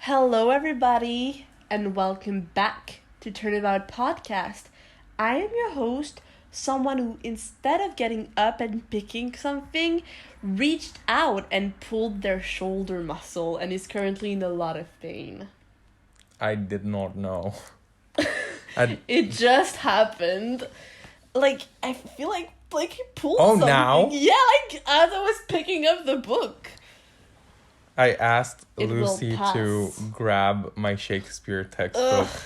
Hello, everybody, and welcome back to Turnabout podcast. I am your host, someone who, instead of getting up and picking something, reached out and pulled their shoulder muscle and is currently in a lot of pain. I did not know. It just happened. I feel like he pulled something. Now? Yeah, as I was picking up the book. I asked It Lucy to grab my Shakespeare textbook. Ugh.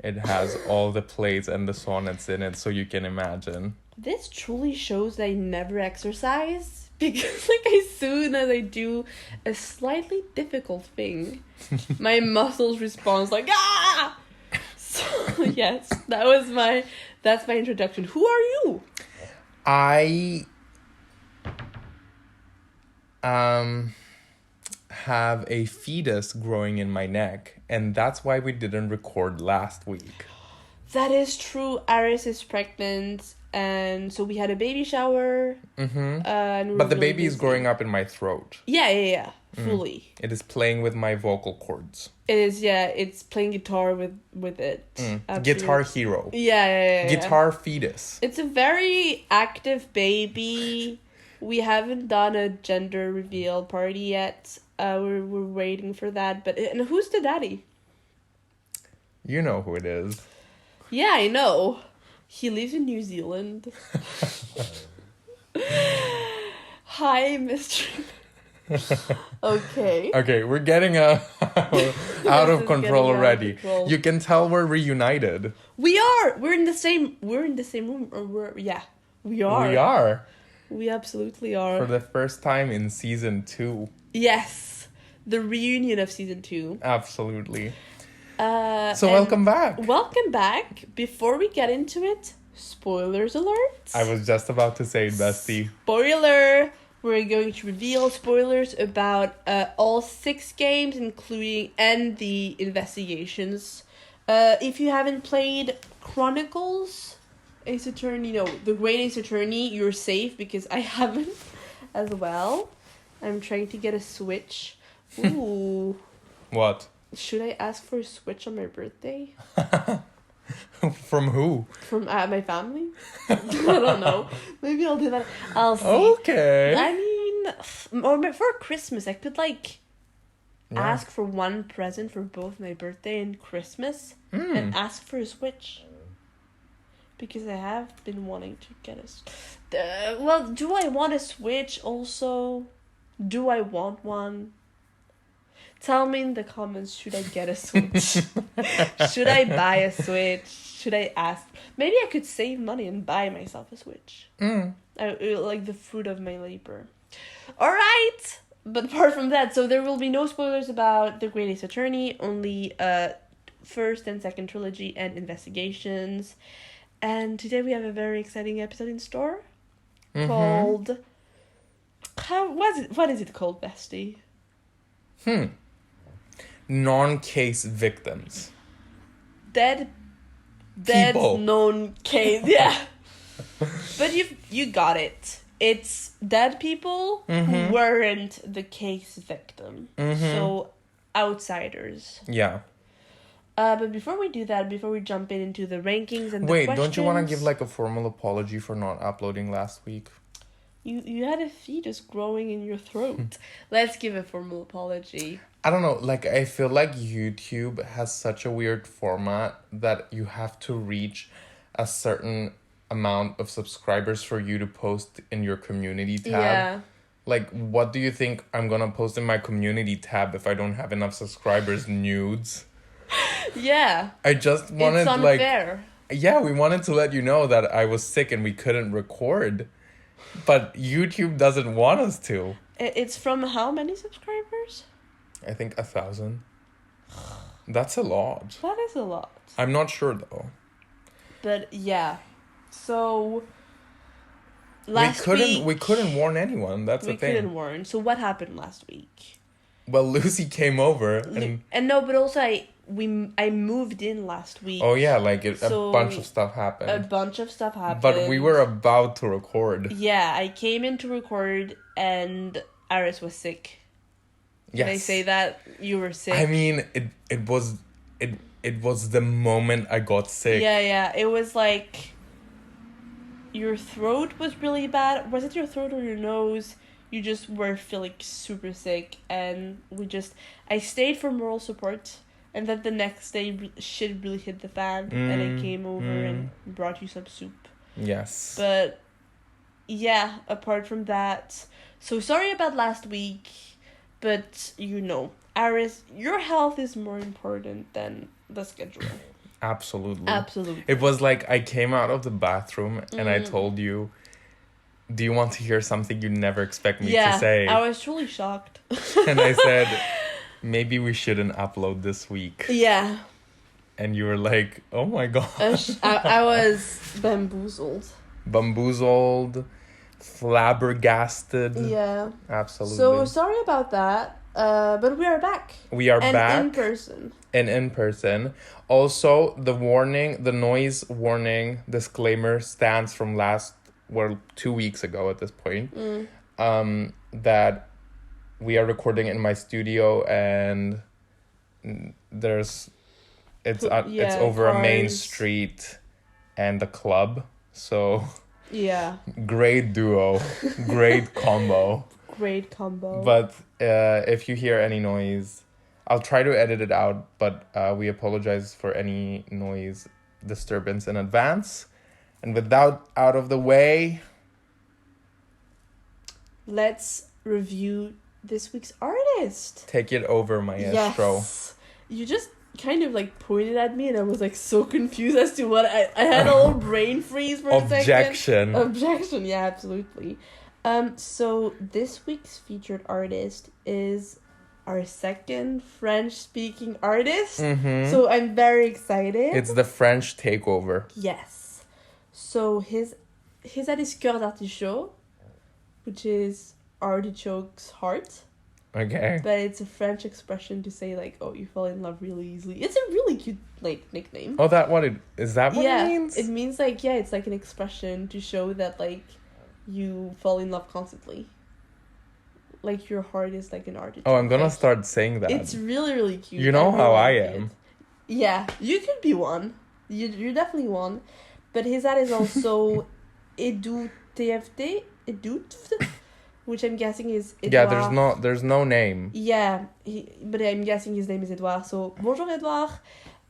It has all the plays and the sonnets in it, so you can imagine. This truly shows that I never exercise, because as soon as I do a slightly difficult thing, my muscles respond ah! So yes, that's my introduction. Who are you? I have a fetus growing in my neck, and that's why we didn't record last week. That is true. Aris is pregnant, and so we had a baby shower. Mm-hmm. But the baby is growing up in my throat. Yeah. Fully. It is playing with my vocal cords. It is, yeah. It's playing guitar with it. Guitar hero. Yeah. Guitar fetus. It's a very active baby. We haven't done a gender reveal party yet. We're waiting for that. And who's the daddy? You know who it is. Yeah, I know. He lives in New Zealand. Hi, Mr. Okay, we're getting out of control already. Control. You can tell we're reunited. We are. We're in the same room. We are. We are. We absolutely are. For the first time in season 2. Yes, the reunion of season 2. Absolutely. Welcome back. Welcome back. Before we get into it, spoilers alert. I was just about to say it, bestie. Spoiler. We're going to reveal spoilers about all 6 games, including and the investigations. If you haven't played Chronicles, Ace Attorney, the Great Ace Attorney, you're safe because I haven't as well. I'm trying to get a Switch. Ooh. What? Should I ask for a Switch on my birthday? From who? From my family? I don't know. Maybe I'll do that. I'll see. Okay. I mean, or for Christmas, I could ask for one present for both my birthday and Christmas and ask for a Switch. Because I have been wanting to get a... do I want a Switch also? Do I want one? Tell me in the comments, should I get a Switch? Should I buy a Switch? Should I ask? Maybe I could save money and buy myself a Switch. Like the fruit of my labor. Alright! But apart from that, so there will be no spoilers about The Great Ace Attorney, only first and second trilogy and investigations. And today we have a very exciting episode in store called... What is it called, bestie? Non-case victims. Dead People. known case. Yeah. But you got it. It's dead people who weren't the case victim. So outsiders. Yeah. But before we do that, before we jump into the rankings and the questions... Wait, don't you want to give a formal apology for not uploading last week? You had a fetus growing in your throat. Let's give a formal apology. I don't know, I feel like YouTube has such a weird format that you have to reach a certain amount of subscribers for you to post in your community tab. Yeah. What do you think I'm gonna post in my community tab if I don't have enough subscribers? Nudes? Yeah. I just wanted, it's unfair. Yeah, we wanted to let you know that I was sick and we couldn't record. But YouTube doesn't want us to. It's from how many subscribers? I think 1,000. That's a lot. That is a lot. I'm not sure though. But yeah. So we couldn't warn anyone. That's the thing. We couldn't warn. So what happened last week? Well, Lucy came over and no, but also I moved in last week. Oh yeah, a bunch of stuff happened. But we were about to record. Yeah, I came in to record and Aris was sick. Yes. Did I say that? You were sick. I mean, it was the moment I got sick. Yeah. It was like your throat was really bad. Was it your throat or your nose? You just were feeling super sick, and I stayed for moral support, and then the next day shit really hit the fan, and I came over and brought you some soup. Yes. But yeah, apart from that, so sorry about last week, but Aris, your health is more important than the schedule. Absolutely. It was like I came out of the bathroom and I told you, do you want to hear something you never expect me to say? I was truly shocked. And I said, maybe we shouldn't upload this week. Yeah. And you were like, oh my God. I was Bamboozled, flabbergasted. Yeah. Absolutely. So sorry about that. But we are back. back. In person. And in person. Also, the noise warning disclaimer stands from 2 weeks ago at this point. That we are recording in my studio and it's over cars. A main street and the club. So yeah, great duo, great combo. Great combo. But if you hear any noise, I'll try to edit it out, but we apologize for any noise disturbance in advance. And with that out of the way, let's review this week's artist. Take it over, maestro. Yes. You just kind of like pointed at me and I was like so confused as to what I had a little brain freeze for a second. Objection, yeah, absolutely. So this week's featured artist is our second French-speaking artist. So I'm very excited. It's the French takeover. Yes. So his ad is Cœur d'artichaut, which is artichoke's heart. Okay. But it's a French expression to say like, oh, you fall in love really easily. It's a really cute like nickname. Oh, is that what it means? It means like, yeah, it's like an expression to show that like you fall in love constantly. Like your heart is like an artichoke. Oh, I'm gonna start saying that. It's really, really cute. You know how I am. Yeah, you could be one. You're definitely one. But his ad is also edoutft, which I'm guessing is Edouard. Yeah, there's no name. Yeah, but I'm guessing his name is Edouard. So bonjour Edouard.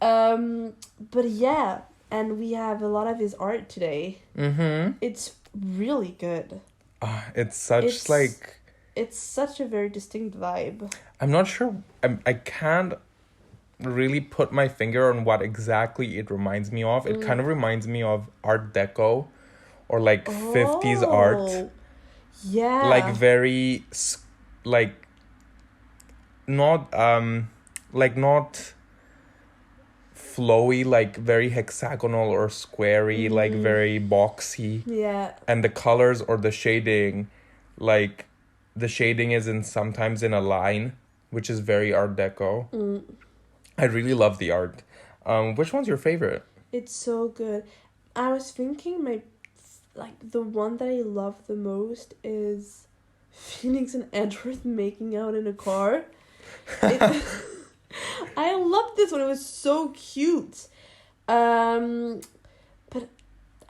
But yeah, and we have a lot of his art today. It's really good. It's such a very distinct vibe. I'm not sure. I can't really put my finger on what exactly it reminds me of. It kind of reminds me of Art Deco or like 50s art. Yeah. Like very not flowy, like very hexagonal or squarey, like very boxy. Yeah. And the colors or the shading, like the shading is sometimes in a line, which is very Art Deco. I really love the art. Which one's your favorite? It's so good. I was thinking the one that I love the most is Phoenix and Edward making out in a car. I loved this one. It was so cute. But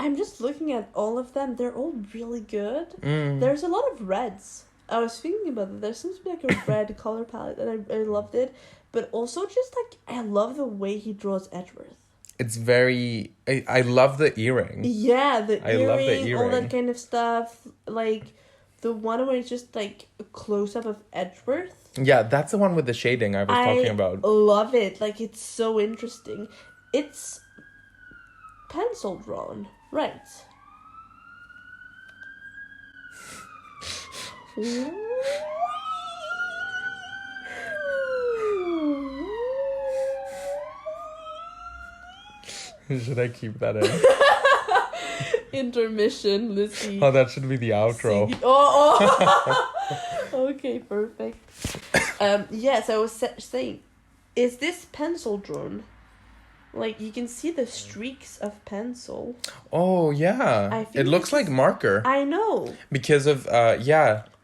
I'm just looking at all of them. They're all really good. There's a lot of reds. I was thinking about it. There seems to be like a red color palette, and I loved it. But also just like, I love the way he draws Edgeworth. It's very... I love the earring. Yeah, I love the earring. All that kind of stuff. Like, the one where it's just like a close-up of Edgeworth. Yeah, that's the one with the shading I was talking about. I love it. Like, it's so interesting. It's pencil drawn, right? Should I keep that in? Intermission, Lucie. Oh, that should be the outro. Okay, perfect. Yes, I was saying, is this pencil drawn? Like, you can see the streaks of pencil. Oh, yeah. It looks like marker. I know. Because of,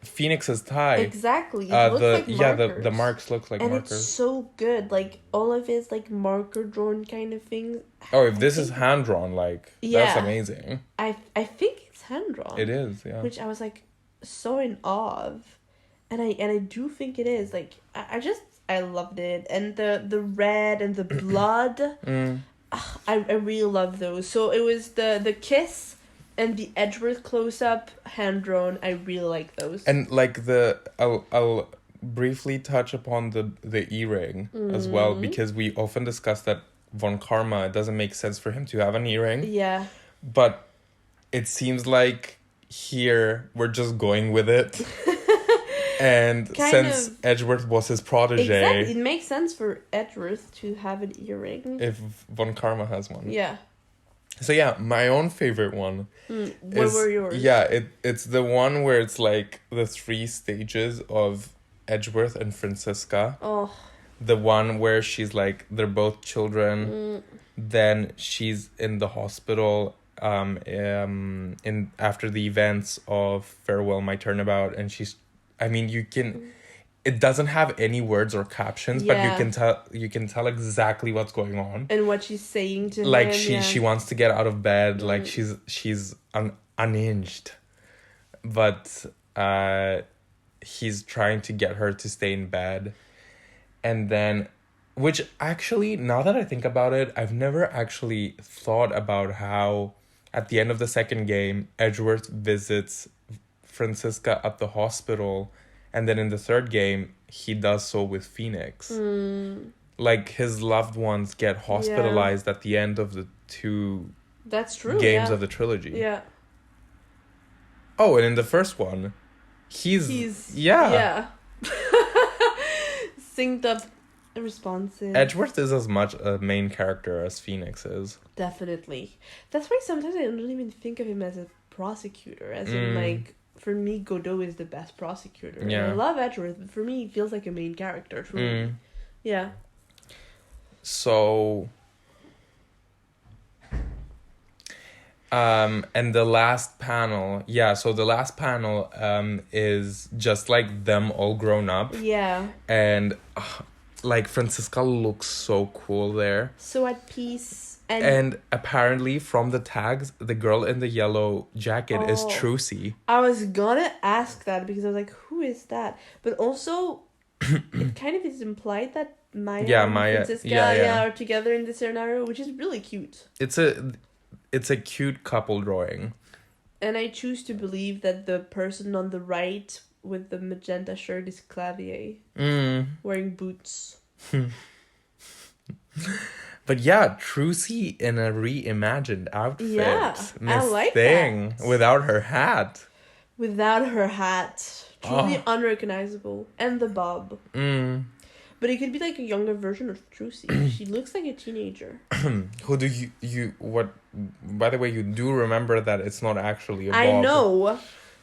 Phoenix's tie. Exactly. It looks like markers. The marks look like markers. And it's so good. Like, all of his, like, marker-drawn kind of things. Oh, if this is hand-drawn, like, that's amazing. I think it's hand-drawn. It is, yeah. Which I was, like, so in awe of. And I do think it is. Like, I loved it. And the red and the blood. I really love those. So it was the kiss and the Edgeworth close-up, hand-drawn. I really like those. And, like, I'll briefly touch upon the earring as well, because we often discuss that Von Karma, it doesn't make sense for him to have an earring. Yeah. But it seems like here we're just going with it. And since Edgeworth was his protege... Exactly. It makes sense for Edgeworth to have an earring. If Von Karma has one. Yeah. So yeah, my own favorite one What were yours? Yeah, it's the one where it's like the 3 stages of Edgeworth and Francisca. Oh. The one where she's like, they're both children. Then she's in the hospital in after the events of Farewell My Turnabout, and it doesn't have any words or captions, but you can tell exactly what's going on and what she's saying to like him. She wants to get out of bed, like she's unhinged, but he's trying to get her to stay in bed. And then, which actually, now that I think about it, I've never actually thought about how at the end of the second game Edgeworth visits Francisca at the hospital, and then in the third game he does so with Phoenix. Like, his loved ones get hospitalized at the end of the 2 games of the trilogy. Yeah. Oh, and in the first one he's synced up responses. Edgeworth is as much a main character as Phoenix is. Definitely. That's why sometimes I don't even think of him as a prosecutor, as in, like, for me, Godot is the best prosecutor. Yeah. I love Edgeworth, but for me, he feels like a main character, truly. Yeah. So... and the last panel... Yeah, so the last panel is just, like, them all grown up. Yeah. And, like, Francisca looks so cool there. So at peace. And apparently, from the tags, the girl in the yellow jacket is Trucy. I was gonna ask that because I was like, who is that? But also, it kind of is implied that Maya and Francisca are together in this scenario, which is really cute. It's a cute couple drawing. And I choose to believe that the person on the right with the magenta shirt is Clavier. Wearing boots. But yeah, Trucy in a reimagined outfit. Yeah, Miss I like Thing, that. Without her hat. Without her hat. Truly unrecognizable. And the bob. But it could be like a younger version of Trucy. She looks like a teenager. Who do what... By the way, you do remember that it's not actually a bob.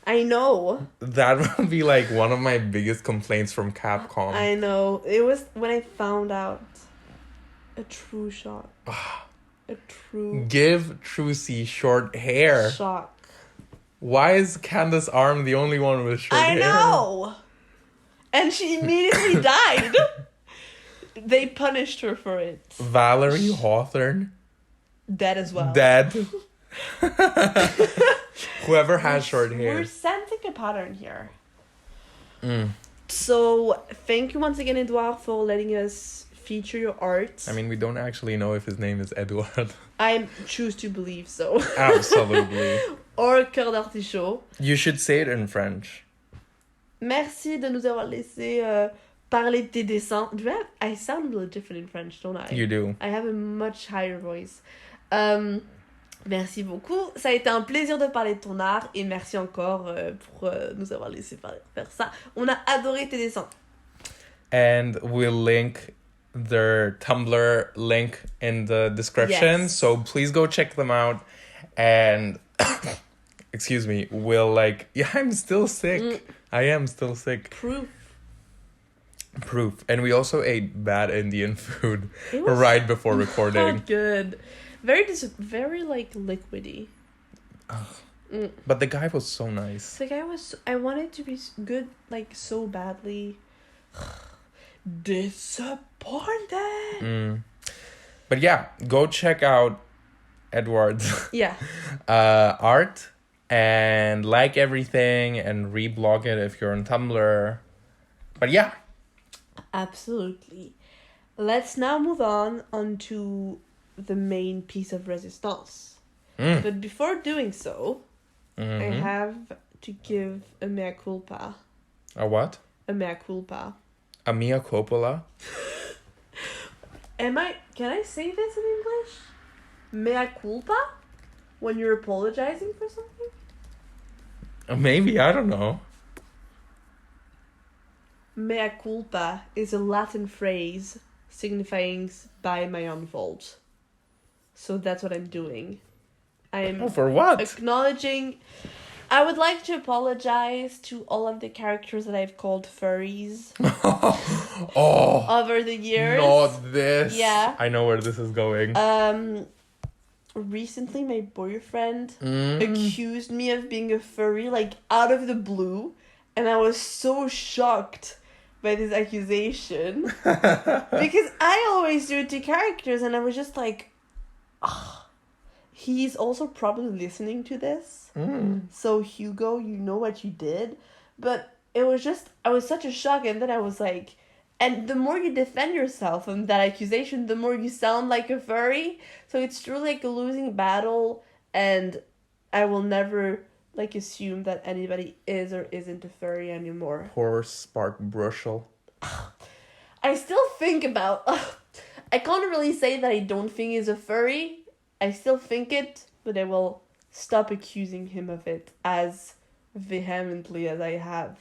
I know. That would be like one of my biggest complaints from Capcom. I know. It was when I found out. A true shock. A true... Give Trucy short hair. Shock. Why is Candace Arm the only one with short hair? I know! And she immediately died. They punished her for it. Valerie Hawthorne. Dead as well. Dead. Whoever has short hair. We're sensing a pattern here. So, thank you once again, Edouard, for letting us feature your art. I mean, we don't actually know if his name is Edouard. I choose to believe so. Absolutely. Or Cœur d'Artichaut. You should say it in French. Merci de nous avoir laissé parler de tes dessins. I sound a little different in French, don't I? You do. I have a much higher voice. Merci beaucoup. Ça a été un plaisir de parler de ton art et merci encore pour nous avoir laissé faire ça. On a adoré tes dessins. And we'll link their Tumblr link in the description. Yes. So please go check them out. And excuse me, we'll I'm still sick. I am still sick. Proof. And we also ate bad Indian food right before recording. Not good. Very liquidy. But the guy was so nice. The guy was... I wanted to be good, like, so badly. Disappointed! But yeah, go check out Edward's art and like everything and reblog it if you're on Tumblr. But yeah. Absolutely. Let's now move on to the main piece of resistance. But before doing so, I have to give a mea culpa. A what? A mea culpa. A mea culpa? Can I say this in English? Mea culpa? When you're apologizing for something? Maybe, I don't know. Mea culpa is a Latin phrase signifying by my own fault. So that's what I'm doing. I'm for what? Acknowledging... I would like to apologize to all of the characters that I've called furries over the years. Not this. Yeah. I know where this is going. Recently, my boyfriend accused me of being a furry, like, out of the blue. And I was so shocked by this accusation. Because I always do it to characters, and I was just like... He's also probably listening to this. So, Hugo, you know what you did. But it was just... I was such a shock, and then I was like... And the more you defend yourself from that accusation, the more you sound like a furry. So it's truly like a losing battle, and I will never like assume that anybody is or isn't a furry anymore. Poor Spark Brushel. I still think about... I can't really say that I don't think he's a furry. I still think it, but I will stop accusing him of it as vehemently as I have.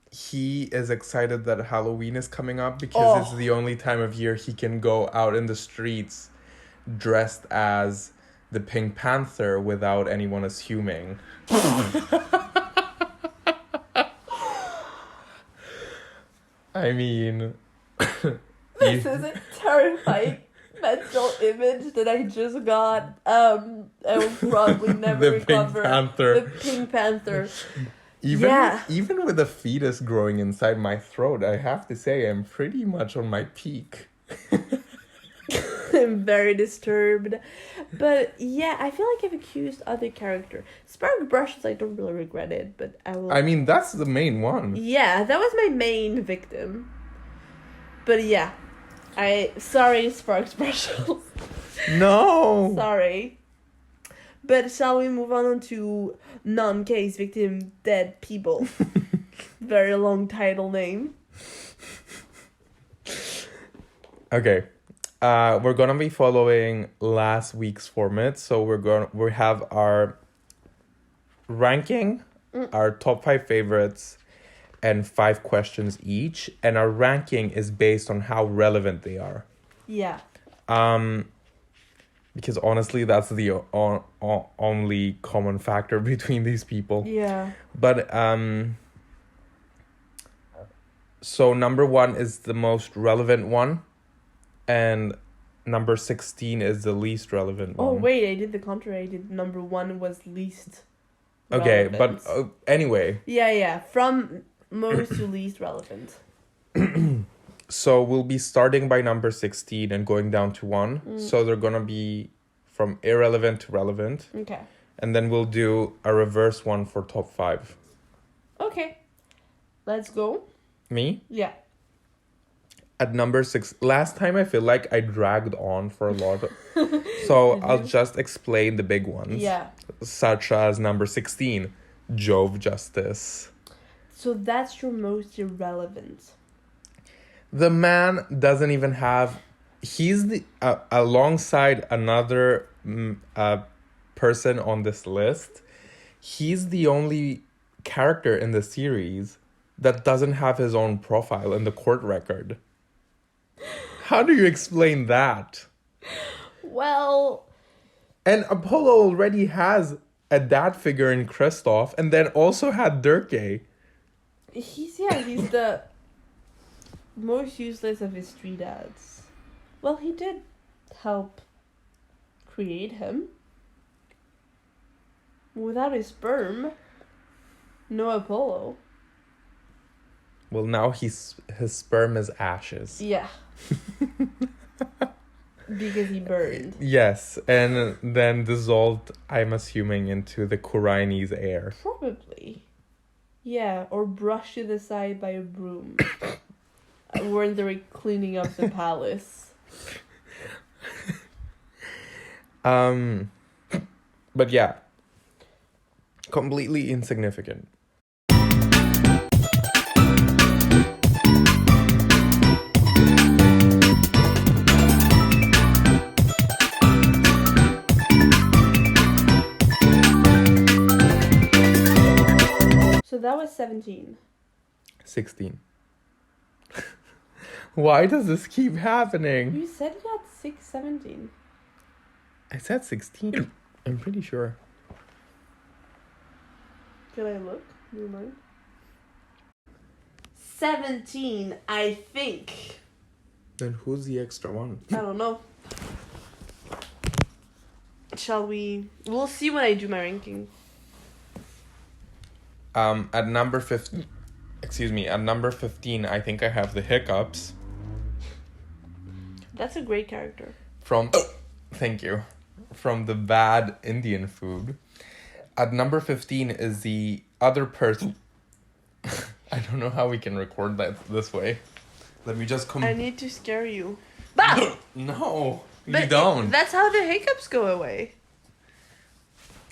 He is excited that Halloween is coming up because it's the only time of year he can go out in the streets dressed as the Pink Panther without anyone assuming. I mean... This is a terrifying mental image that I just got. I will probably never recover. The Pink Panther. Even with a fetus growing inside my throat, I have to say I'm pretty much on my peak. I'm very disturbed. But yeah, I feel like I've accused other characters. Spark Brushes, I don't really regret it, but I will... I mean, that's the main one. Yeah, that was my main victim. But yeah, sorry, Sparks Brushes. No! Sorry. But shall we move on to non-case victim dead people? Very long title name. Okay. We're gonna be following last week's format, so we have our ranking, our top 5 favorites, and 5 questions each, and our ranking is based on how relevant they are. Yeah. Because honestly, that's the only common factor between these people. Yeah. But so number 1 is the most relevant one, and number 16 is the least relevant one. Oh wait, I did the contrary. I did number 1 was least okay, relevant. but anyway. Yeah. From most to least relevant. So we'll be starting by number 16 and going down to 1. So they're gonna be from irrelevant to relevant. Okay. And then we'll do a reverse one for top 5. Okay. Let's go. Me? Yeah. At number 6, last time I feel like I dragged on for a lot. So I'll just explain the big ones. Yeah. Such as number 16, Jove Justice. So that's your most irrelevant. The man doesn't even have... He's the alongside another person on this list. He's the only character in the series that doesn't have his own profile in the court record. How do you explain that? Well... And Apollo already has a dad figure in Kristoff, and then also had Durkee. He's the most useless of his 3 dads. Well, he did help create him. Without his sperm, no Apollo. Well, now his sperm is ashes. Yeah. Because he burned. Yes, and then dissolved, I'm assuming, into the Coriolis air. Probably. Yeah, or brushed to the side by a broom. When they were cleaning up the palace. But yeah. Completely insignificant. So that was 17. 16. Why does this keep happening? You said you had 17. I said 16. I'm pretty sure. Can I look? Do you mind? 17, I think. Then who's the extra one? I don't know. Shall we? We'll see when I do my ranking. At number 15, at number 15, I think I have the hiccups. That's a great character. Thank you. From the bad Indian food. At number 15 is the other person. I don't know how we can record that this way. Let me just I need to scare you. No, you don't. That's how the hiccups go away.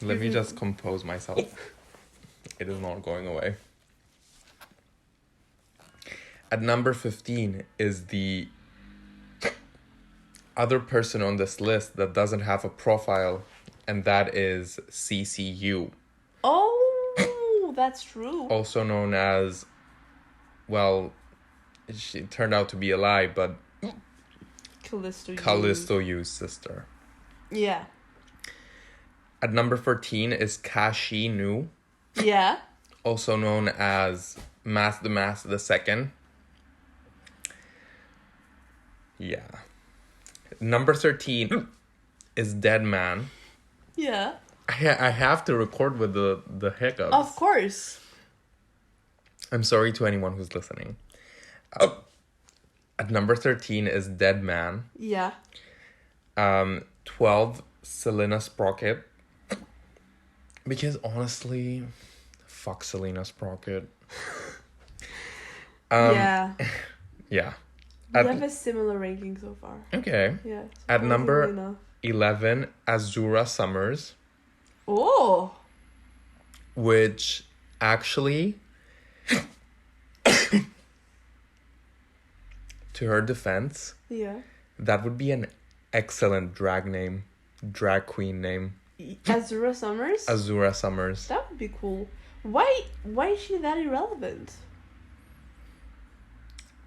Let me just compose myself. It is not going away. At number 15 is the other person on this list that doesn't have a profile, and that is CCU. Oh, that's true. Also known as, well, she turned out to be a lie, but Callisto Yu's sister. Yeah. At number 14 is Kashi Nu. Yeah. Also known as Mask the Second. Yeah. Number 13 is Dead Man. Yeah. I have to record with the hiccups. Of course. I'm sorry to anyone who's listening. At number 13 is Dead Man. Yeah. 12, Selina Sprocket. Because honestly, fuck Selina Sprocket. Yeah. Yeah. We have a similar ranking so far. Okay. Yeah. At number 11, Azura Summers. Oh. Which actually, to her defense, yeah, that would be an excellent drag queen name. Azura Summers? Azura Summers. That would be cool. Why is she that irrelevant?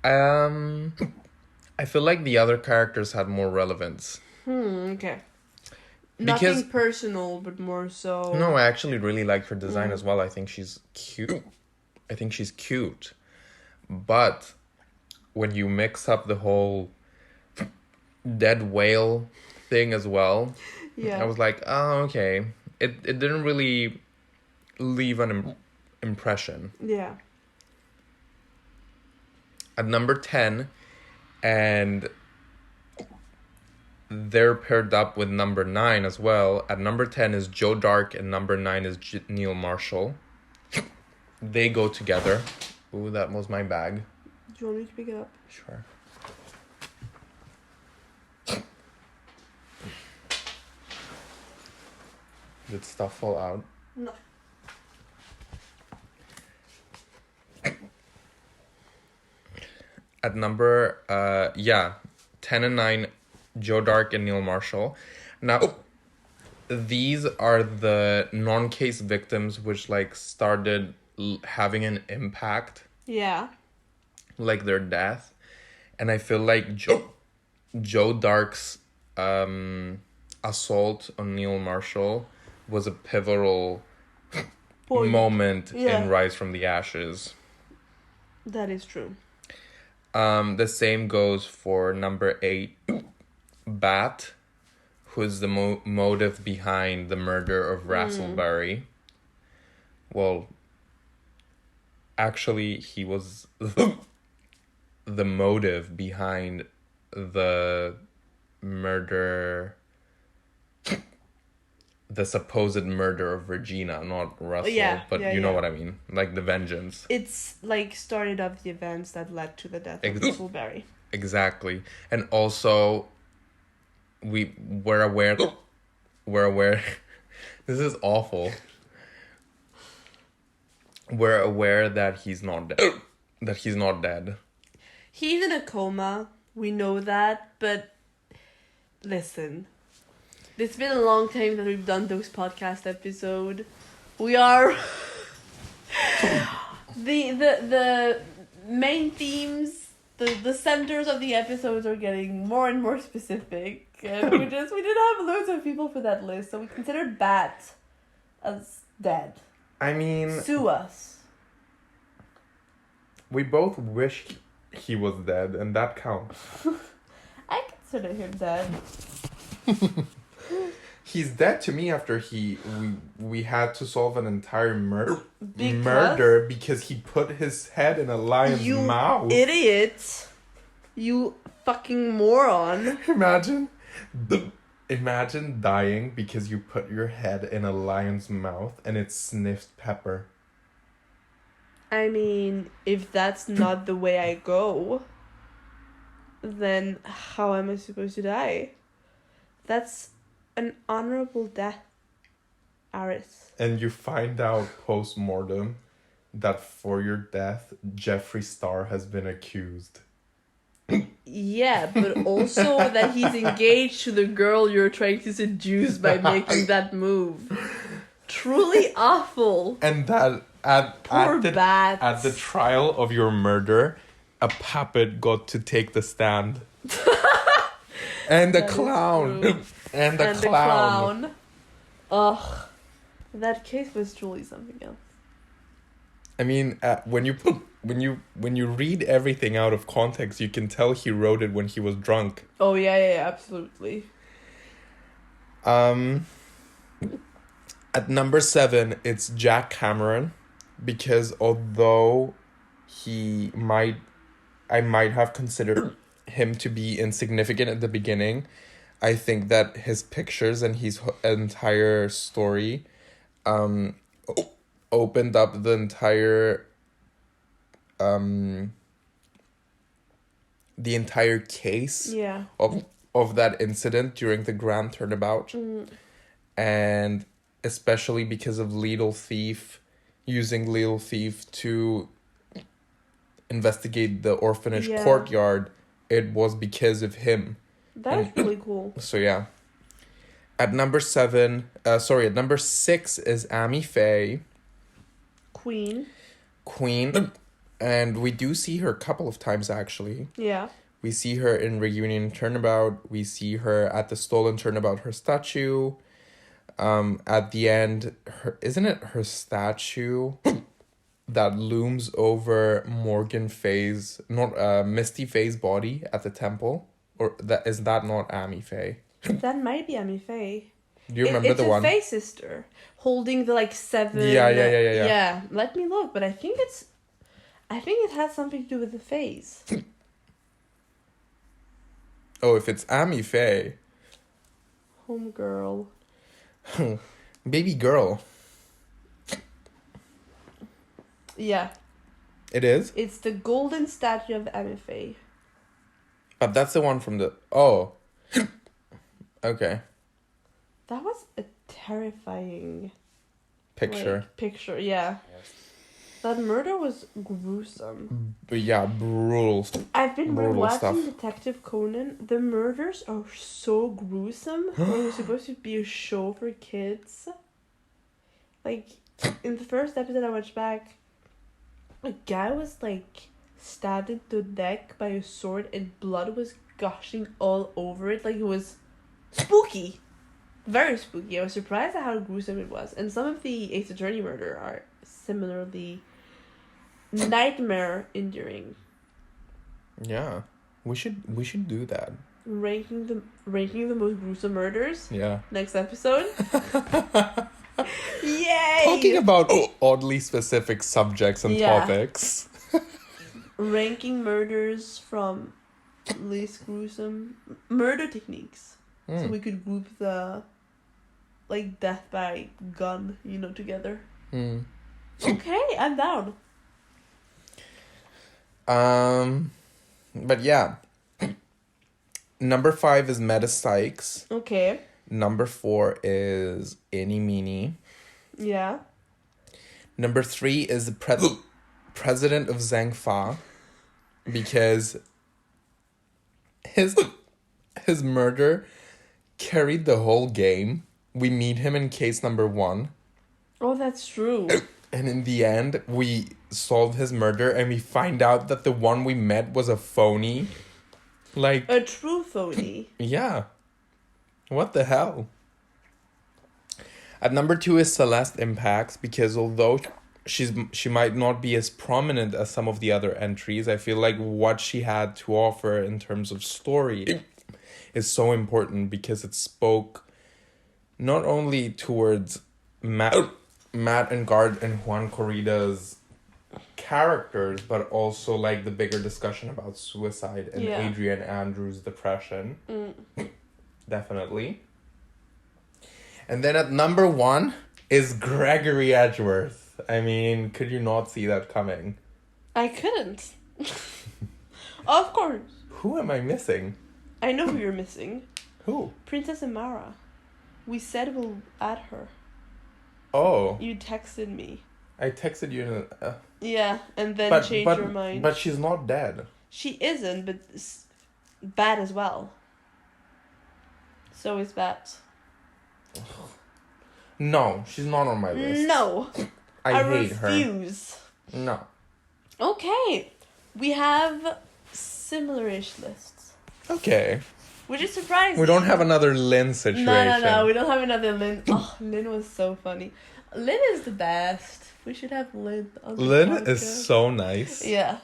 I feel like the other characters had more relevance. Okay. Nothing personal, but more so... No, I actually really like her design as well. I think she's cute. But when you mix up the whole dead whale thing as well, yeah, I was like, oh, okay. It didn't really leave an impression. Yeah. At number 10, and they're paired up with number 9 as well. At number 10 is Joe Dark, and number 9 is Neil Marshall. They go together. Ooh, that was my bag. Do you want me to pick it up? Sure. Did stuff fall out? No. At number 10 and 9, Joe Dark and Neil Marshall. Now, these are the non-case victims which like started having an impact. Yeah. Like their death. And I feel like Joe Dark's assault on Neil Marshall was a pivotal moment in Rise from the Ashes. That is true. The same goes for number 8, Bat, who is the motive behind the murder of Raspberry. Well, actually, he was the motive behind the murder, the supposed murder of Regina, not Russell, but you know what I mean, like the vengeance. It's like started up the events that led to the death of Raspberry. Exactly. And also, we're aware, this is awful. We're aware that he's not dead. He's in a coma. We know that, but listen. It's been a long time that we've done those podcast episodes. We are the main themes, the centers of the episodes are getting more and more specific. And we didn't have loads of people for that list, so we considered Bat as dead. I mean, sue us. We both wish he was dead, and that counts. I consider him dead. He's dead to me after we had to solve an entire murder because he put his head in a lion's mouth. You idiot! You fucking moron! Imagine dying because you put your head in a lion's mouth and it sniffed pepper. I mean, if that's not the way I go, then how am I supposed to die? That's an honorable death, Aris. And you find out post-mortem that for your death, Jeffree Star has been accused. Yeah, but also that he's engaged to the girl you're trying to seduce by making that move. Truly awful. And that at the trial of your murder, a puppet got to take the stand. And the clown. And the clown. Ugh. That case was truly something else. I mean, when you read everything out of context, you can tell he wrote it when he was drunk. Oh yeah, absolutely. At number 7, it's Jack Cameron, because although I might have considered him to be insignificant at the beginning, I think that his pictures and his entire story opened up the entire case of that incident during the Grand Turnabout. And especially because of using Lethal Thief to investigate the orphanage courtyard, it was because of him. That's really cool. So yeah. At number 6 is Amy Faye. Queen. And we do see her a couple of times, actually. Yeah. We see her in Reunion Turnabout. We see her at the Stolen Turnabout, her statue. At the end, isn't it her statue that looms over Misty Faye's body at the temple? Or is that not Amy Faye? That might be Amy Faye. Do you remember the one? It's a Faye sister holding the 7. Yeah. Yeah, let me look, but I think it has something to do with the Fays. Oh, if it's Amy Faye. Homegirl. Baby girl. Yeah. It is? It's the golden statue of Amy Faye. But that's the one from the... Oh. Okay. That was a terrifying... Picture, yeah. That murder was gruesome. But yeah, brutal. I've been rewatching stuff. Detective Conan. The murders are so gruesome. It was supposed to be a show for kids. In the first episode I watched back, a guy was stabbed in the neck by a sword and blood was gushing all over it. It was spooky. Very spooky. I was surprised at how gruesome it was. And some of the Ace Attorney murder are similarly nightmare enduring. Yeah. We should do that. ranking the most gruesome murders. Yeah. Next episode. Yay! Talking about oddly specific subjects and topics. Ranking murders from least gruesome murder techniques. So we could group the death by gun, together. Okay, I'm down. But yeah. Number 5 is Metapsychs. Okay. Number 4 is Any Meanie. Yeah. Number 3 is the president of Zhangfa, because his murder carried the whole game. We meet him in case number 1. Oh, that's true. And in the end, we solve his murder and we find out that the one we met was a phony. Like... a true phony. Yeah. What the hell? At number 2 is Celeste Impacts, because although she might not be as prominent as some of the other entries, I feel like what she had to offer in terms of story is so important, because it spoke not only towards Matt and Guard and Juan Corrida's characters, but also like the bigger discussion about suicide and Adrian Andrews' depression. Definitely. And then at number 1 is Gregory Edgeworth. I mean, could you not see that coming? I couldn't. Of course. Who am I missing? I know who you're missing. Who? Princess Amara. We said we'll add her. Oh. You texted me. I texted you. Yeah, and then changed your mind. But she's not dead. She isn't, but bad as well. So is Bat. No, she's not on my list. No. I hate her. refuse. No. Okay. We have similar-ish lists. Okay. Which is surprising. We don't have another Lynn situation. No. We don't have another Lynn. Oh, Lynn was so funny. Lynn is the best. We should have Lynn on the Lynn podcast. is so nice. Yeah.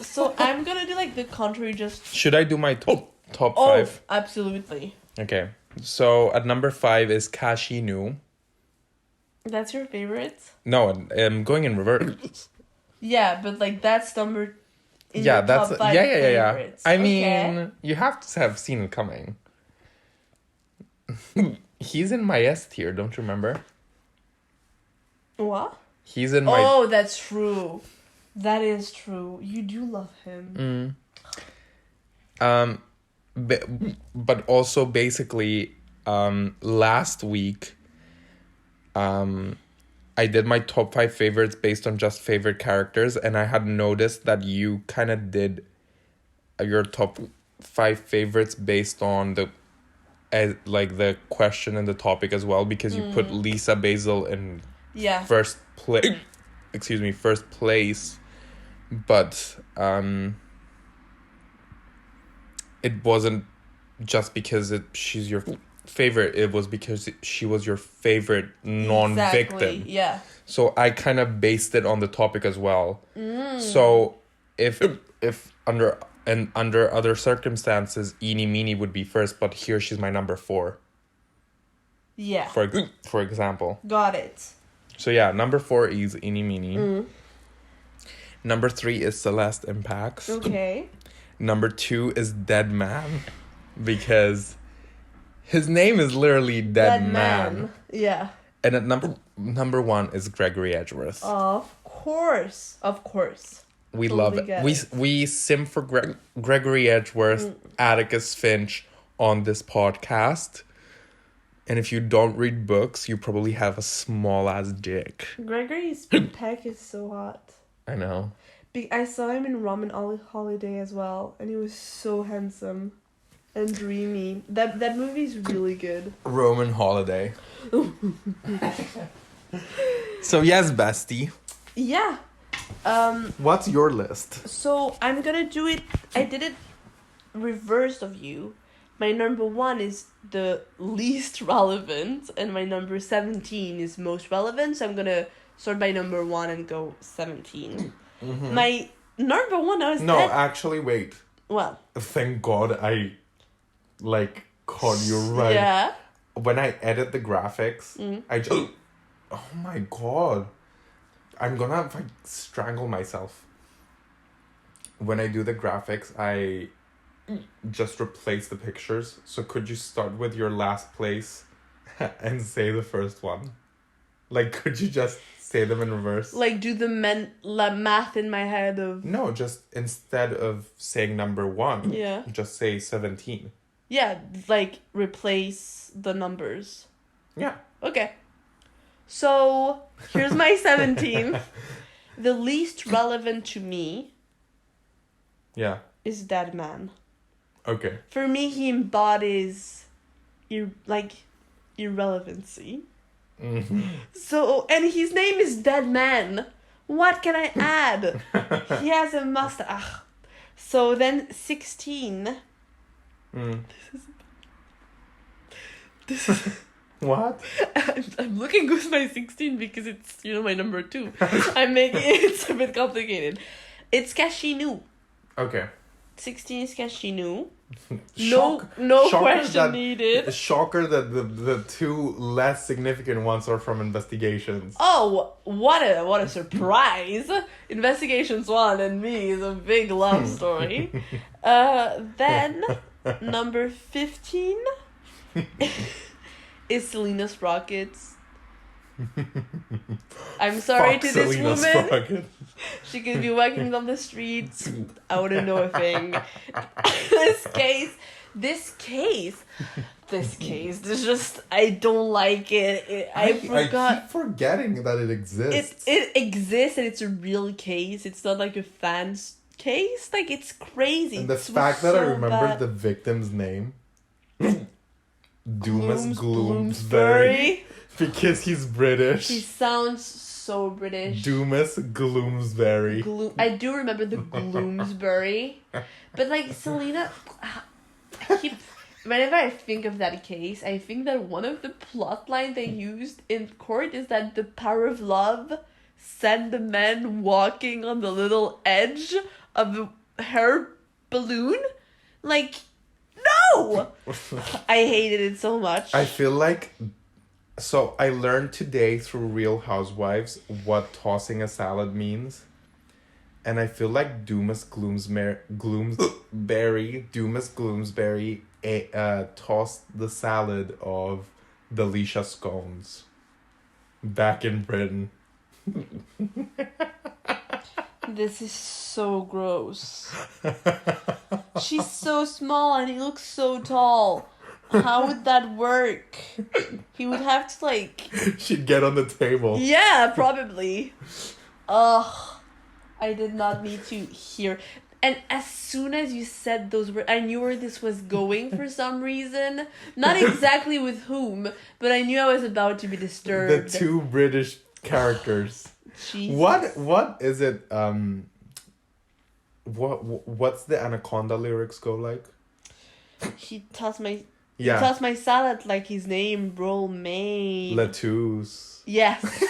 So I'm gonna do the contrary just... Should I do my top 5? Oh, absolutely. Okay. So at number 5 is Kashinu. That's your favorite? No, I'm going in reverse. Yeah, but that's number... Yeah, that's... top 5 Yeah. favorites. I mean, you have to have seen it coming. He's in my S tier, don't you remember? What? He's in my... Oh, that's true. That is true. You do love him. But also basically, last week, I did my top 5 favorites based on just favorite characters, and I had noticed that you kind of did your top 5 favorites based on the question and the topic as well, because you put Lisa Basil in first place, but it wasn't just because she's your favorite, it was because she was your favorite non-victim. Exactly, yeah. So I kind of based it on the topic as well. So if under other circumstances, Eeny Meeny would be first, but here she's my number 4. Yeah. For example. Got it. So yeah, number 4 is Eeny Meeny. Number 3 is Celeste Impacts. Okay. Number 2 is Dead Man, because his name is literally Dead Man. Yeah. And at number 1 is Gregory Edgeworth. Of course. We Totally love it. get We sim for Gregory Edgeworth, Atticus Finch on this podcast. And if you don't read books, you probably have a small ass dick. Gregory's peck is so hot. I know. I saw him in Ramen Holiday as well, and he was so handsome and dreamy. That movie's really good. Roman Holiday. So yes, bestie. Yeah. What's your list? So I'm gonna do it. I did it reverse of you. My number 1 is the least relevant, and my number 17 is most relevant. So I'm gonna start by number 1 and go 17. My number 1 No, actually, wait. Well. Thank God I like, God, you're right. Yeah. When I edit the graphics, I just... Oh my God. I'm gonna like strangle myself. When I do the graphics, I just replace the pictures. So could you start with your last place and say the first one? Like, could you just say them in reverse? Like, do the math in my head of... No, just instead of saying number 1, just say 17. Yeah, like, replace the numbers. Yeah. Okay. So, here's my 17. The least relevant to me is Dead Man. Okay. For me, he embodies irrelevancy. Mm-hmm. So, and his name is Dead Man. What can I add? He has a mustache. So then 16. This is What? I'm looking with my 16 because it's, my number 2. I'm making it's a bit complicated. It's Kashinu. Okay. 16 is Kashinu. No question needed. Shocker that the 2 less significant ones are from Investigations. Oh, what a surprise! Investigations 1 and me is a big love story. Then number 15 is Selina Sprockets. I'm sorry to this Selina woman. Sprocket. She could be walking on the streets. I wouldn't know a thing. This case. There's just, I don't like it. I forgot. I keep forgetting that it exists. It exists and it's a real case. It's not like a fan's case. Like, it's crazy. And the fact that I remember the victim's name. Dumas Gloomsbury. Because he's British. He sounds so British. Dumas Gloomsbury. I do remember the Gloomsbury. But, like, Selina... Whenever I think of that case, I think that one of the plot lines they used in court is that the power of love sent the man walking on the little edge of her balloon. Like, no! I hated it so much. I feel like... So, I learned today through Real Housewives what tossing a salad means. And I feel like Dumas Gloomsbury tossed the salad of the Leisha scones back in Britain. This is so gross. She's so small and he looks so tall. How would that work? He would have to, like... She'd get on the table. Yeah, probably. Ugh. I did not need to hear... And as soon as you said those words, I knew where this was going for some reason. Not exactly with whom, but I knew I was about to be disturbed. The 2 British characters. Jesus. What is it? What's the Anaconda lyrics go like? He tossed my salad like his name, Romaine. Lettuce. Yes.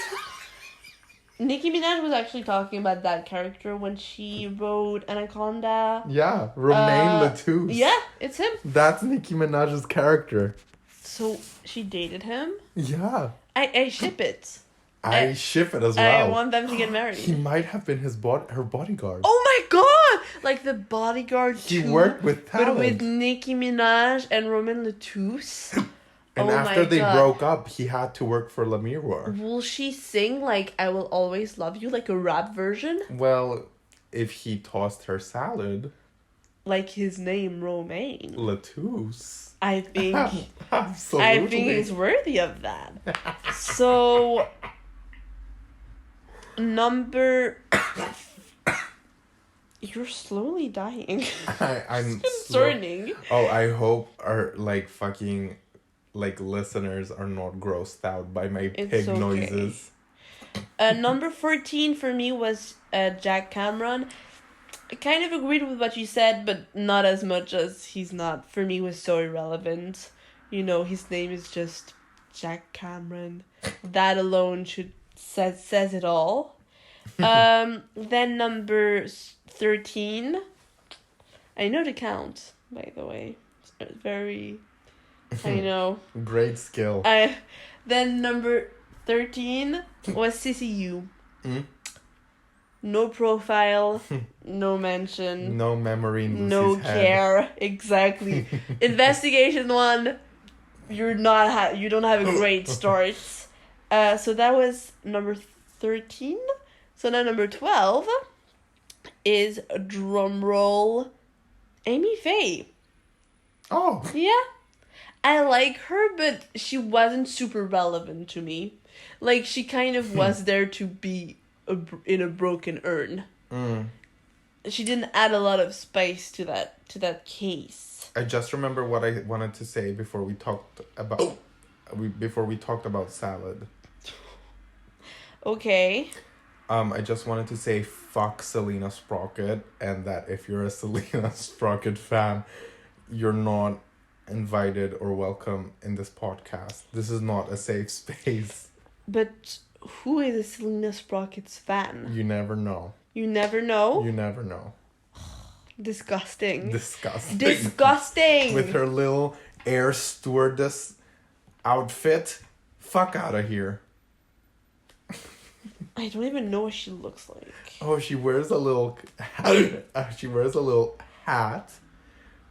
Nicki Minaj was actually talking about that character when she wrote Anaconda. Yeah, Romaine Lettuce. Yeah, it's him. That's Nicki Minaj's character. So she dated him? Yeah. I ship it. I ship it as well. I want them to get married. He might have been her bodyguard. Oh my god! Like the bodyguard He worked with talent. But with Nicki Minaj and Romain Lettuce. And after they broke up, he had to work for Le Miroir. Will she sing like I Will Always Love You, like a rap version? Well, if he tossed her salad. Like his name, Romaine. Lettuce. I think... Absolutely. I think he's worthy of that. So... Number... You're slowly dying. I'm concerning. Oh, I hope our fucking listeners are not grossed out by my pig noises. Number 14 for me was Jack Cameron. I kind of agreed with what you said, but not as much as he's not. For me, was so irrelevant. His name is just Jack Cameron. That alone says it all. Then number 13. I know the count, by the way. Very, I know. Great skill. Then number 13 was CCU. No profile, no mention. No memory in Lucie's no head. care. Exactly. Investigation 1, you don't have a great start. So that was number 13. So now number 12 is, drumroll, Amy Faye. Oh. Yeah. I like her, but she wasn't super relevant to me. Like, she kind of was there to be in a broken urn. She didn't add a lot of spice to that case. I just remember what I wanted to say before we talked about salad. Okay. I just wanted to say fuck Selina Sprocket, and that if you're a Selina Sprocket fan, you're not invited or welcome in this podcast. This is not a safe space. But who is a Selina Sprocket's fan? You never know. You never know? You never know. Disgusting. Disgusting. With her little air stewardess outfit. Fuck out of here. I don't even know what she looks like. Oh, she wears a little hat,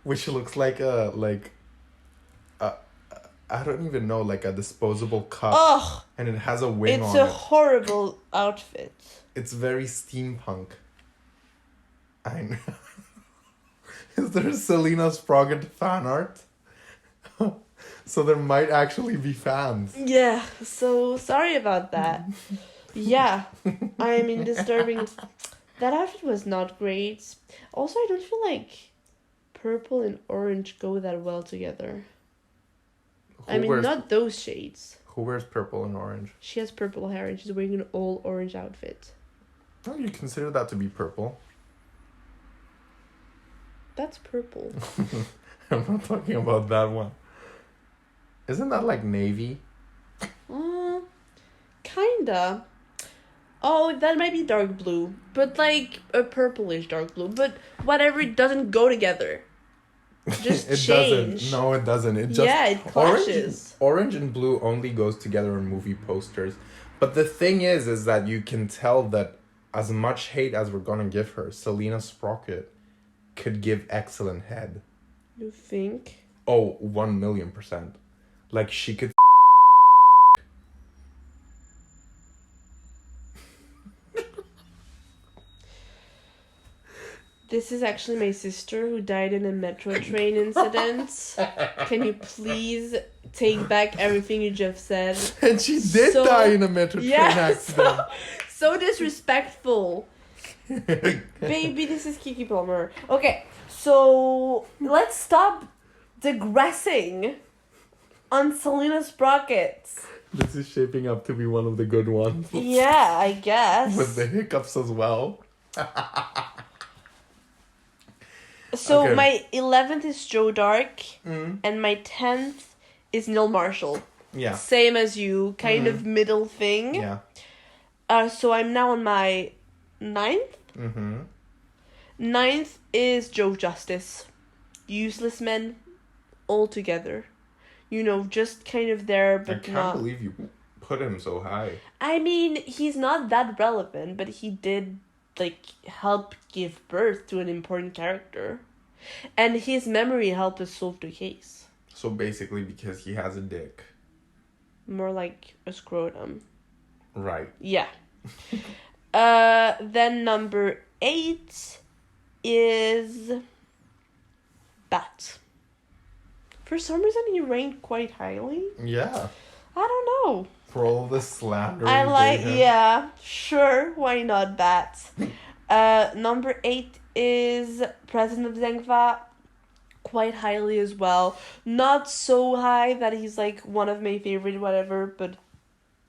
which looks like I don't even know, like a disposable cup. Ugh! And it has a wing on it. It's a horrible outfit. It's very steampunk. I know. Is there Selina Sprocket fan art? So there might actually be fans. Yeah, so sorry about that. Yeah, I mean, disturbing. That outfit was not great. Also, I don't feel like purple and orange go that well together. Not those shades. Who wears purple and orange? She has purple hair and she's wearing an all orange outfit. Oh, you consider that to be purple? That's purple. I'm not talking about that one. Isn't that like navy? Kinda. Oh, that might be dark blue. But like a purplish dark blue. But whatever, it doesn't go together. Just it change. Doesn't. No, it doesn't. It just it clashes. Orange and blue only goes together in movie posters. But the thing is that you can tell that as much hate as we're gonna give her, Selina Sprocket could give excellent head. You think? Oh, 1,000,000%. Like, she could This is actually my sister who died in a metro train incident. Can you please take back everything you just said? And she did die in a metro train accident. So disrespectful. Baby, this is Kiki Palmer. Okay, so let's stop digressing on Selina Sprocket. This is shaping up to be one of the good ones. Yeah, I guess. With the hiccups as well. So okay. My 11th is Joe Dark, and my 10th is Neil Marshall. Yeah. Same as you, kind of middle thing. Yeah. So I'm now on my 9th. 9th is Joe Justice. Useless men, all together. You know, just kind of there, but I can't not... believe you put him so high. I mean, he's not that relevant, but he did... help give birth to an important character. And his memory helped us solve the case. So basically because he has a dick. More like a scrotum. Right. Yeah. Then number 8 is Bat. For some reason he ranked quite highly. Yeah. I don't know. For all the slander. Yeah, sure, why not Bat? Number 8 is President of Zengfa, quite highly as well. Not so high that he's one of my favorite whatever, but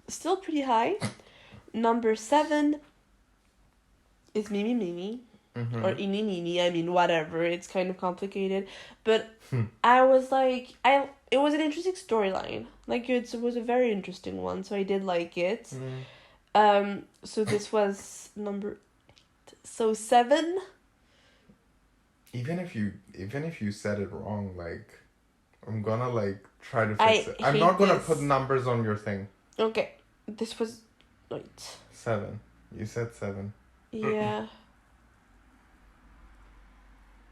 still pretty high. Number 7 is Mimi Mimi. Or Ini Nini, I mean whatever, it's kind of complicated. But I was it was an interesting storyline. It was a very interesting one, so I did like it. So this was number 8. So 7 Even if you said it wrong, like, I'm gonna, like, try to fix it. I'm not gonna put numbers on your thing. Okay. This was... Wait. 7. You said 7. Yeah.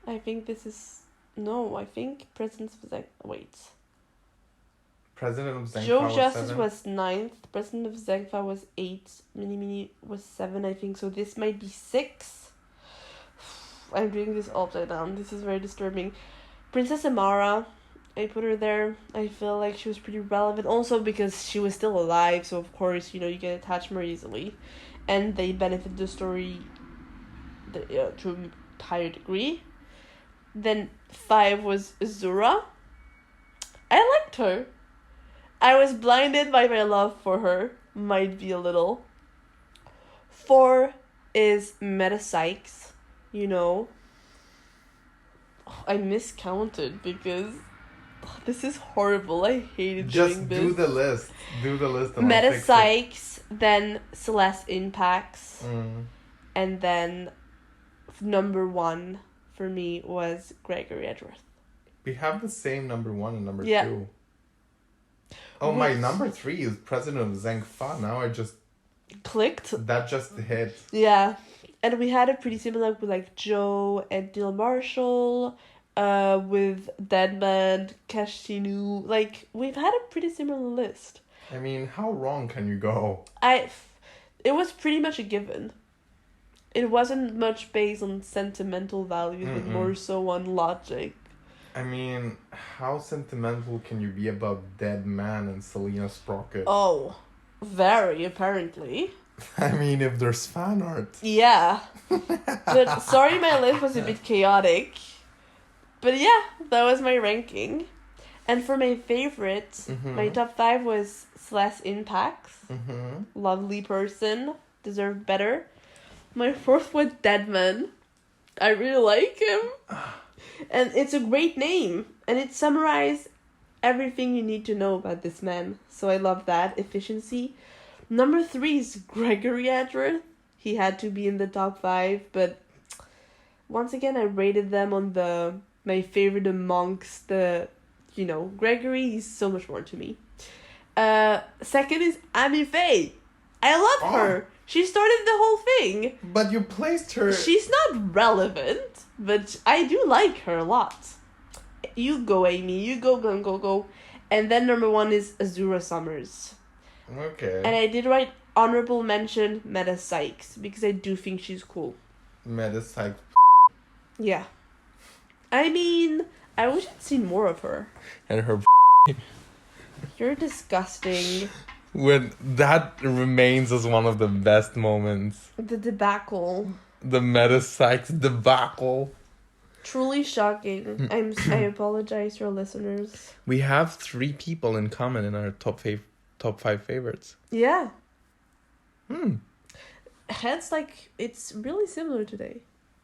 I think this is... No, I think President of Zengfa... Wait. President of Zengfa Joe was Justice 7? was 9th. President of Zengfa was 8. Mini was 7, I think. So this might be 6. I'm doing this upside down. This is very disturbing. Princess Amara, I put her there. I feel like she was pretty relevant. Also because she was still alive. So, of course, you get attached more easily. And they benefited the story to a higher degree. Then 5 was Azura. I liked her. I was blinded by my love for her. Might be a little. 4 is Metapsychs. I miscounted because this is horrible. I hated doing this. Just do the list. Do the list. And Metapsychs, then Celeste Impacts, and then number 1 for me was Gregory Edgeworth. We have the same number 1 and number 2. Oh, my number 3 is President of Zengfa. Now I just... clicked. That just hit. Yeah. And we had a pretty similar with, like, Joe and Neil Marshall, with Deadman, Kashinu. Like, we've had a pretty similar list. I mean, how wrong can you go? It was pretty much a given. It wasn't much based on sentimental values, but more so on logic. I mean, how sentimental can you be about Deadman and Selina Sprocket? Oh, very, apparently. I mean, if there's fan art. Yeah. But sorry my list was a bit chaotic. But yeah, that was my ranking. And for my favorites, my top 5 was Celeste Impacts. Lovely person. Deserved better. My 4th was Deadman. I really like him. And it's a great name. And it summarized everything you need to know about this man. So I love that. Efficiency. Number 3 is Gregory Edgeworth. He had to be in the top 5, but once again, I rated them on my favorite amongst the, Gregory is so much more to me. Second is Amy Faye. I love her. She started the whole thing. But you placed her... She's not relevant, but I do like her a lot. You go, Amy. You go. And then number 1 is Azura Summers. Okay. And I did write honorable mention Metapsychs because I do think she's cool. Metapsychs. Yeah. I mean, I wish I'd seen more of her. And her... You're disgusting. When that remains as one of the best moments. The debacle. The Metapsychs debacle. Truly shocking. I apologize to our listeners. We have 3 people in common in our top 5 favorites. Yeah. Heads, like, it's really similar today.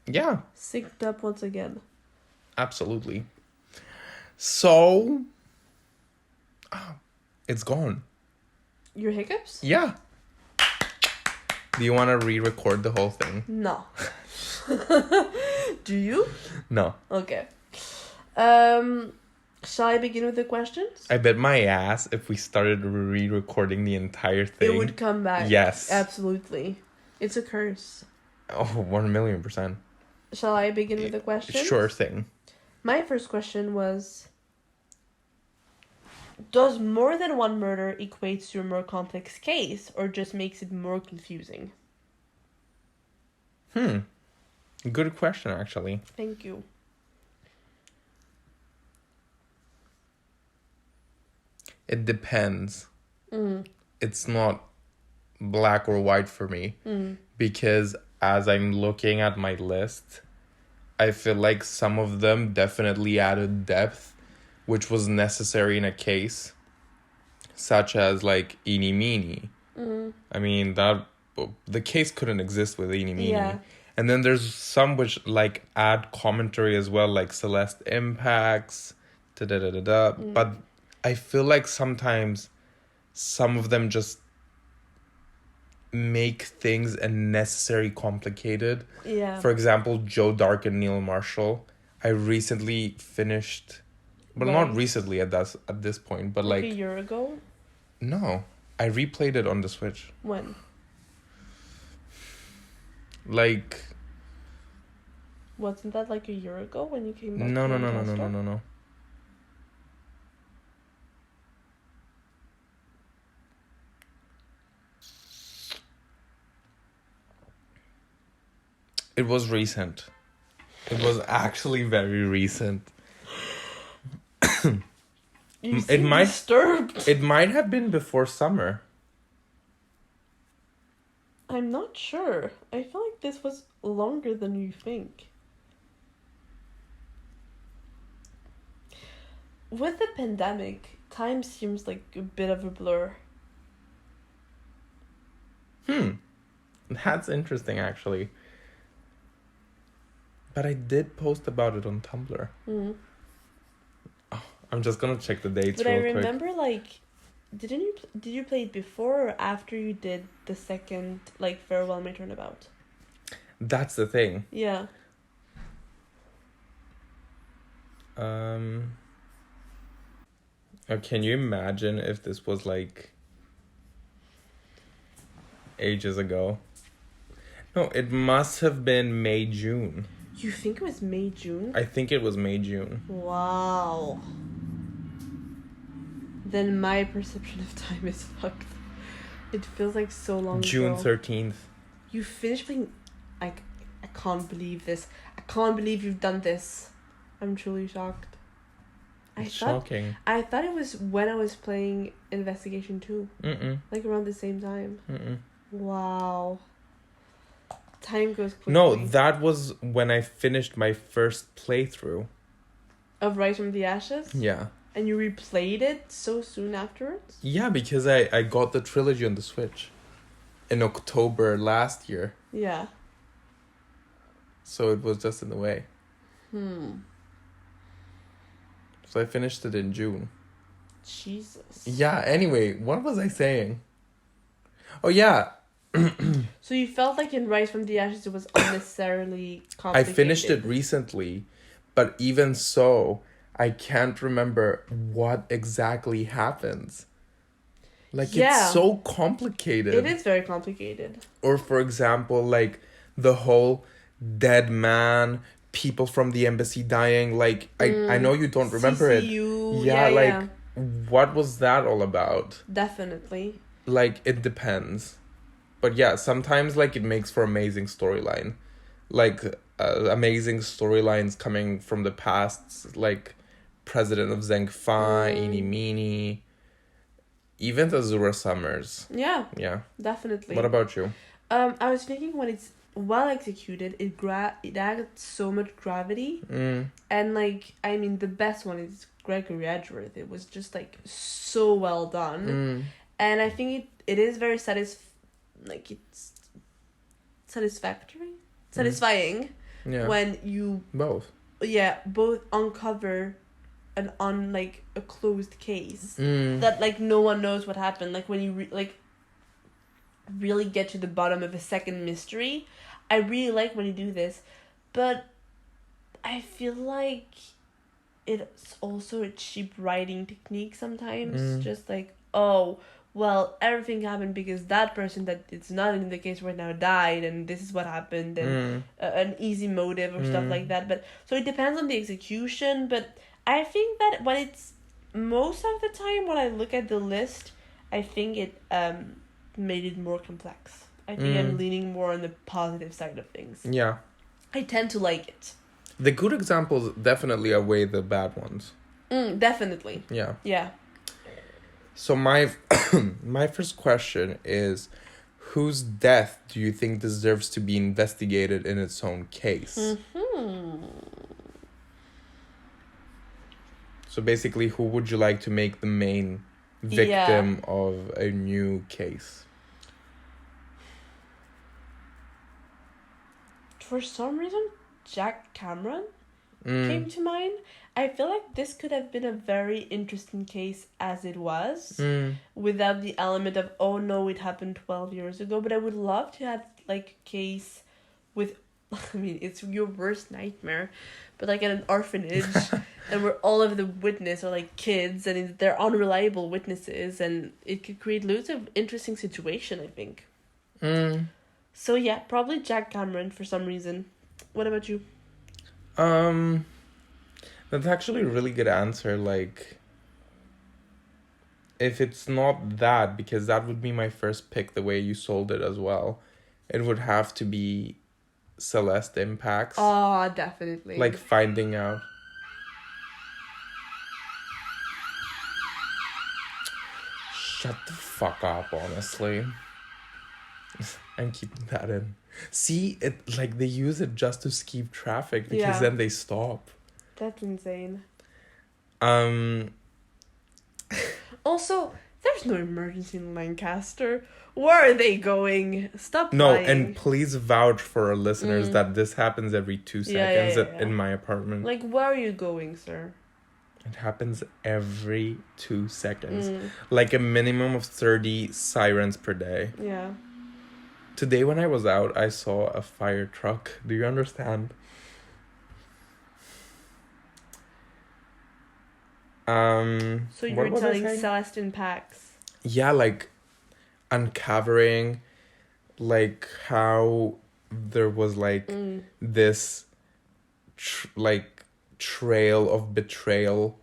Yeah. Synced up once again. Absolutely. So... it's gone. Your hiccups? Yeah. Do you want to re-record the whole thing? No. Do you? No. Okay. Shall I begin with the questions? I bet my ass if we started re-recording the entire thing... It would come back. Yes. Absolutely. It's a curse. Oh, 1,000,000%. Shall I begin with the questions? Sure thing. My first question was... Does more than one murder equate to a more complex case, or just makes it more confusing? Good question, actually. Thank you. It depends. It's not black or white for me. Because as I'm looking at my list, I feel like some of them definitely added depth, which was necessary in a case, such as, like, Eeny Meeny. I mean, the case couldn't exist with Eeny Meeny. Yeah. And then there's some which, like, add commentary as well, like Celeste Impacts, But I feel like sometimes some of them just make things unnecessarily complicated. Yeah. For example, Joe Dark and Neil Marshall. I recently finished, but not recently at this point, but like a year ago. No, I replayed it on the Switch. When? Like. Wasn't that like a year ago when you came back? No. It was recent. It was actually very recent. You seem disturbed. It might have been before summer. I'm not sure. I feel like this was longer than you think. With the pandemic, time seems like a bit of a blur. That's interesting, actually. But I did post about it on Tumblr. Oh, I'm just gonna check the dates real quick. But I remember, like, did you play it before or after you did the second, like, Farewell My Turnabout? That's the thing. Yeah. Can you imagine if this was, like, ages ago? No, it must have been May, June. You think it was May, June? I think it was May, June. Wow. Then my perception of time is fucked. It feels like so long June ago. 13th. You finished playing... I can't believe this. I can't believe you've done this. I'm truly shocked. Shocking. I thought it was when I was playing Investigation 2. Like around the same time. Wow. Time goes quickly. No, that was when I finished my first playthrough. Of Rise from the Ashes? Yeah. And you replayed it so soon afterwards? Yeah, because I got the trilogy on the Switch in October last year. Yeah. So it was just in the way. So I finished it in June. Jesus. Yeah, anyway, what was I saying? Oh, yeah. So you felt like in Rise from the Ashes it was unnecessarily complicated. I finished it recently, but even so, I can't remember what exactly happens. Like, it's so complicated. It is very complicated. Or, for example, like, the whole dead man, people from the embassy dying. Like, I know you don't remember CCU, it. Yeah, what was that all about? Definitely. Like, it depends. But yeah, sometimes, like, it makes for amazing storyline. Like, amazing storylines coming from the past, like President of Zengfa, Eeny Meeny, even the Azura Summers. Yeah. Yeah. Definitely. What about you? I was thinking when it's well executed, it adds so much gravity. And, like, I mean, the best one is Gregory Edgeworth. It was just, like, so well done. And I think it is very it's satisfying when you both uncover an like a closed case that, like, no one knows what happened. Like, when you really get to the bottom of a second mystery. I really like when you do this, but I feel like it's also a cheap writing technique sometimes. Just like, oh, well, everything happened because that person that it's not in the case right now died, and this is what happened, and an easy motive or stuff like that. But so it depends on the execution. But I think that when it's most of the time when I look at the list, I think it made it more complex. I think I'm leaning more on the positive side of things. Yeah, I tend to like it. The good examples definitely outweigh the bad ones. Definitely. Yeah. Yeah. So my first question is, whose death do you think deserves to be investigated in its own case? So basically, who would you like to make the main victim of a new case? For some reason, Jack Cameron came to mind. I feel like this could have been a very interesting case as it was, without the element of, oh no, it happened 12 years ago. But I would love to have, like, a case with I mean, it's your worst nightmare, but like at an orphanage, and where all of the witness are like kids, and they're unreliable witnesses, and it could create loads of interesting situation, I think. So yeah, probably Jack Cameron for some reason. What about you? That's actually a really good answer. Like, if it's not that, because that would be my first pick the way you sold it as well, it would have to be Celeste Impacts. Oh, definitely. Like, finding out. Shut the fuck up, honestly. I'm keeping that in. See, it like they use it just to keep traffic because then they stop. That's insane. Also, there's no emergency in Lancaster. Where are they going? Stop lying. And please vouch for our listeners that this happens every 2 seconds in my apartment. Like, where are you going, sir? It happens every 2 seconds. Like a minimum of 30 sirens per day. Yeah. Today when I was out, I saw a fire truck. Do you understand? So you were telling Celeste Impacts. Yeah, like uncovering like how there was like this trail of betrayal.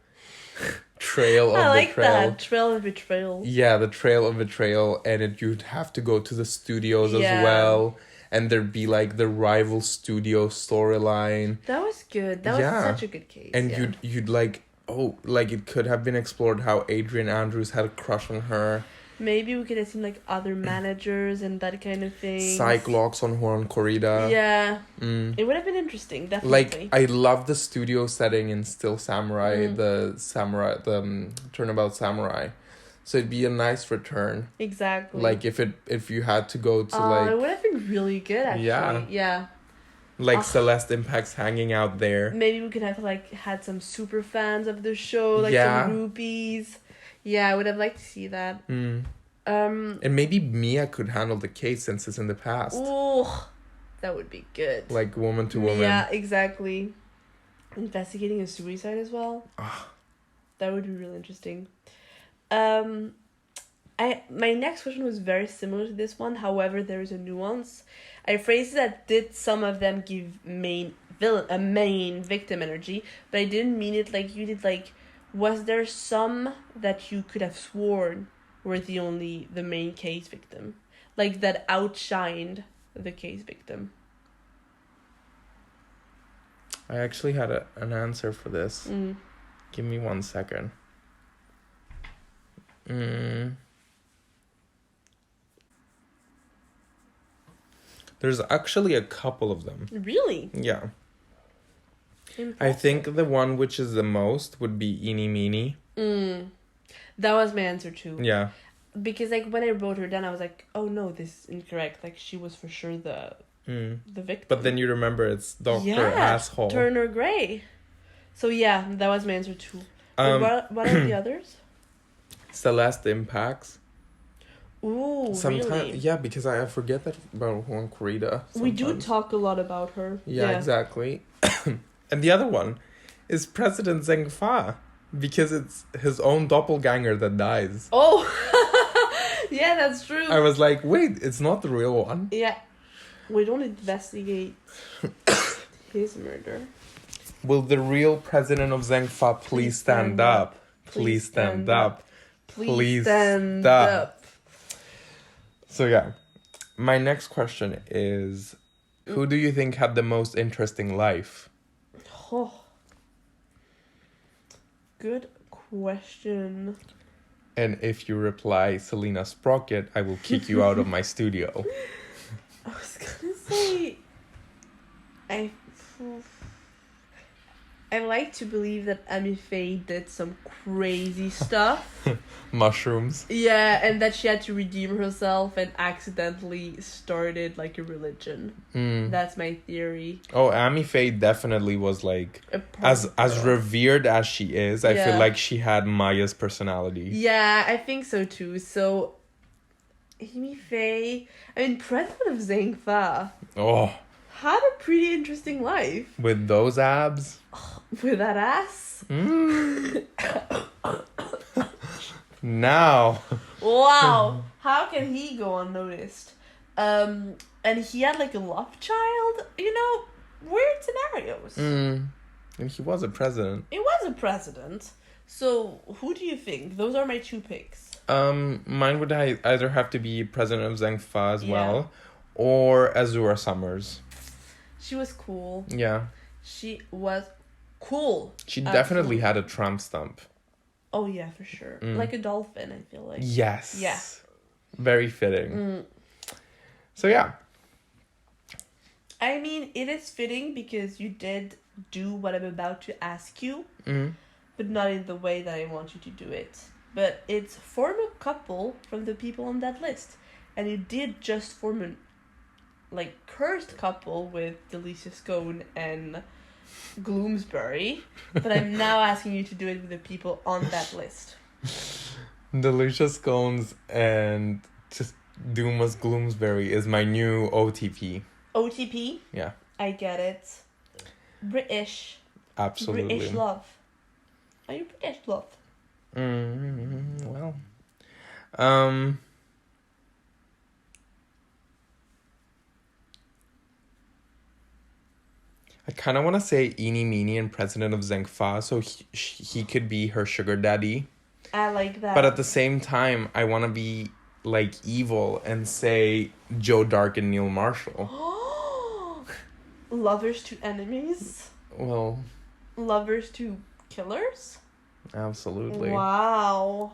I like that. Trail of betrayal. Yeah, the trail of betrayal, and you'd have to go to the studios as well, and there'd be like the rival studio storyline. That was good. That was such a good case. And you'd like, it could have been explored how Adrian Andrews had a crush on her. Maybe we could have seen like other managers and that kind of thing. Cyclops on Juan Corrida. Yeah. It would have been interesting, definitely. Like, I love the studio setting in Still Samurai, the Turnabout Samurai. So it'd be a nice return. Exactly. Like if you had to go to like... it would have been really good, actually. Yeah. Like Celeste Impacts hanging out there. Maybe we could have like had some super fans of the show, like some groupies. Yeah, I would have liked to see that. And maybe Mia could handle the case since it's in the past. Oh, that would be good. Like woman to woman. Yeah, exactly. Investigating a suicide as well. That would be really interesting. My next question was very similar to this one. However, there is a nuance. I phrased that did some of them give main victim energy, but I didn't mean it like you did. Like, was there some that you could have sworn were the main case victim? Like, that outshined the case victim? I actually had an answer for this. Give me 1 second. There's actually a couple of them. Really? Yeah. Impressive. I think the one which is the most would be Eeny Meeny. That was my answer too. Yeah. Because like when I wrote her down, I was like, oh no, this is incorrect. Like she was for sure the victim. But then you remember it's Dr. Asshole. Turner Gray. So yeah, that was my answer too. What are the others? Celeste Impacts. Ooh, sometimes, really? Yeah, because I forget that about Juan Corrida. We do talk a lot about her. Yeah. Exactly. And the other one is President Zheng Fa, because it's his own doppelganger that dies. Oh, yeah, that's true. I was like, wait, it's not the real one. Yeah, we don't investigate his murder. Will the real president of Zheng Fa please stand up? Please stand up. Please stand up. So yeah, my next question is, who do you think had the most interesting life? Oh, good question. And if you reply Selina Sprocket, I will kick you out of my studio. I was gonna say, I like to believe that Amy Faye did some crazy stuff. Mushrooms. Yeah, and that she had to redeem herself and accidentally started like a religion. That's my theory. Oh, Amy Faye definitely was like, as revered as she is, I feel like she had Maya's personality. Yeah, I think so too. So, Amy Faye, I mean, President of Zheng Fa. Oh, Had a pretty interesting life. With those abs. With that ass. Now. Wow. How can he go unnoticed? And he had like a love child. You know, weird scenarios. And he was a president. It was a president. So who do you think? Those are my 2 picks. Mine would either have to be president of Zhengfa as well, or Azura Summers. She was cool. Yeah. She was cool. She definitely had a Trump stump. Oh yeah, for sure. Like a dolphin, I feel like. Yes. Yeah. Very fitting. So yeah. I mean, it is fitting because you did do what I'm about to ask you, but not in the way that I want you to do it. But it's form a couple from the people on that list. And you did just form a cursed couple with Delicious Scone and Gloomsbury. But I'm now asking you to do it with the people on that list. Delicious Scones and just Dumas Gloomsbury is my new OTP. OTP? Yeah. I get it. British. Absolutely. British love. Are you British love? Well. I kind of want to say Eeny Meeny and president of Zhengfa, so he could be her sugar daddy. I like that. But at the same time, I want to be like evil and say Joe Dark and Neil Marshall. Lovers to enemies? Well. Lovers to killers? Absolutely. Wow.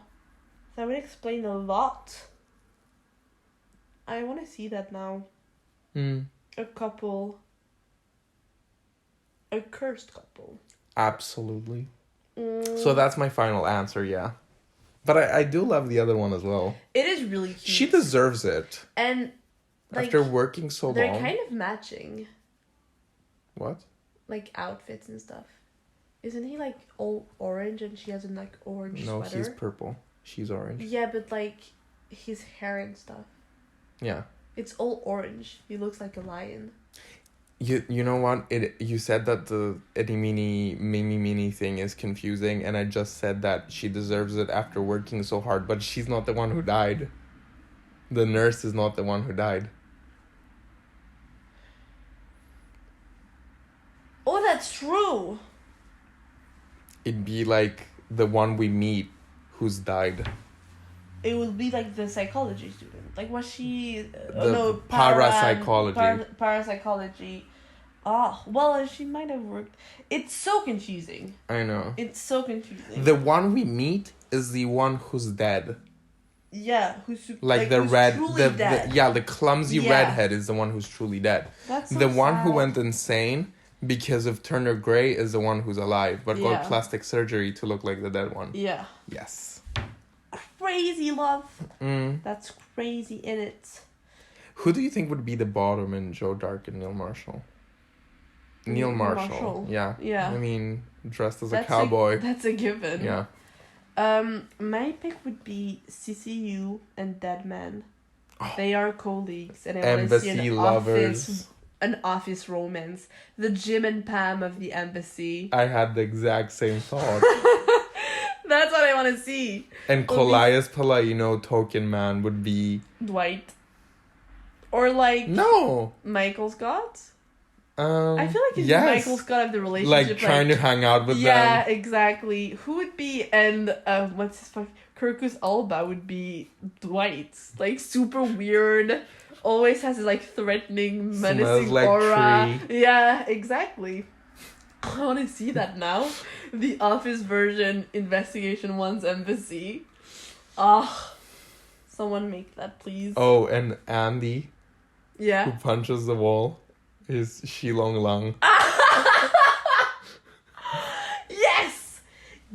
That would explain a lot. I want to see that now. A couple. A cursed couple. Absolutely. So that's my final answer, yeah. But I do love the other one as well. It is really cute. She deserves it. And after working so long. They're kind of matching. What? Like outfits and stuff. Isn't he like all orange and she has a like orange sweater? No, he's purple. She's orange. Yeah, but like his hair and stuff. Yeah. It's all orange. He looks like a lion. You know what? You said that the Mimi Mini thing is confusing, and I just said that she deserves it after working so hard, but she's not the one who died. The nurse is not the one who died. Oh, that's true. It'd be like the one we meet who's died. It would be like the psychology student. Like, was she... parapsychology. Parapsychology. Oh, well, she might have worked... It's so confusing. I know. It's so confusing. The one we meet is the one who's dead. Yeah, who's... the clumsy redhead is the one who's truly dead. That's so the one sad. who went insane because of Turner Gray is the one who's alive, but got plastic surgery to look like the dead one. Yeah. Yes. Crazy love. That's crazy in it. Who do you think would be the bottom in Joe Dark and Neil Marshall? Neil Marshall. Yeah. I mean, dressed as a cowboy. That's a given. Yeah. My pick would be CCU and Deadman. They are colleagues, and I want to embassy see an office romance. The Jim and Pam of the embassy. I had the exact same thought. That's what I want to see. And Colias Palaino Token Man would be Dwight. Or like no Michael Scott. I feel like it's Michael Scott of the relationship. Like trying to hang out with them. Yeah, exactly. Who would be and what's his fuck? Kirkus Alba would be Dwight. Like super weird. Always has this like threatening, menacing like aura. tree. Yeah, exactly. I want to see that now. The Office version, Investigation 1's Embassy. Someone make that, please. Oh, and Andy. Yeah. Who punches the wall is Shilong Lang. Yes!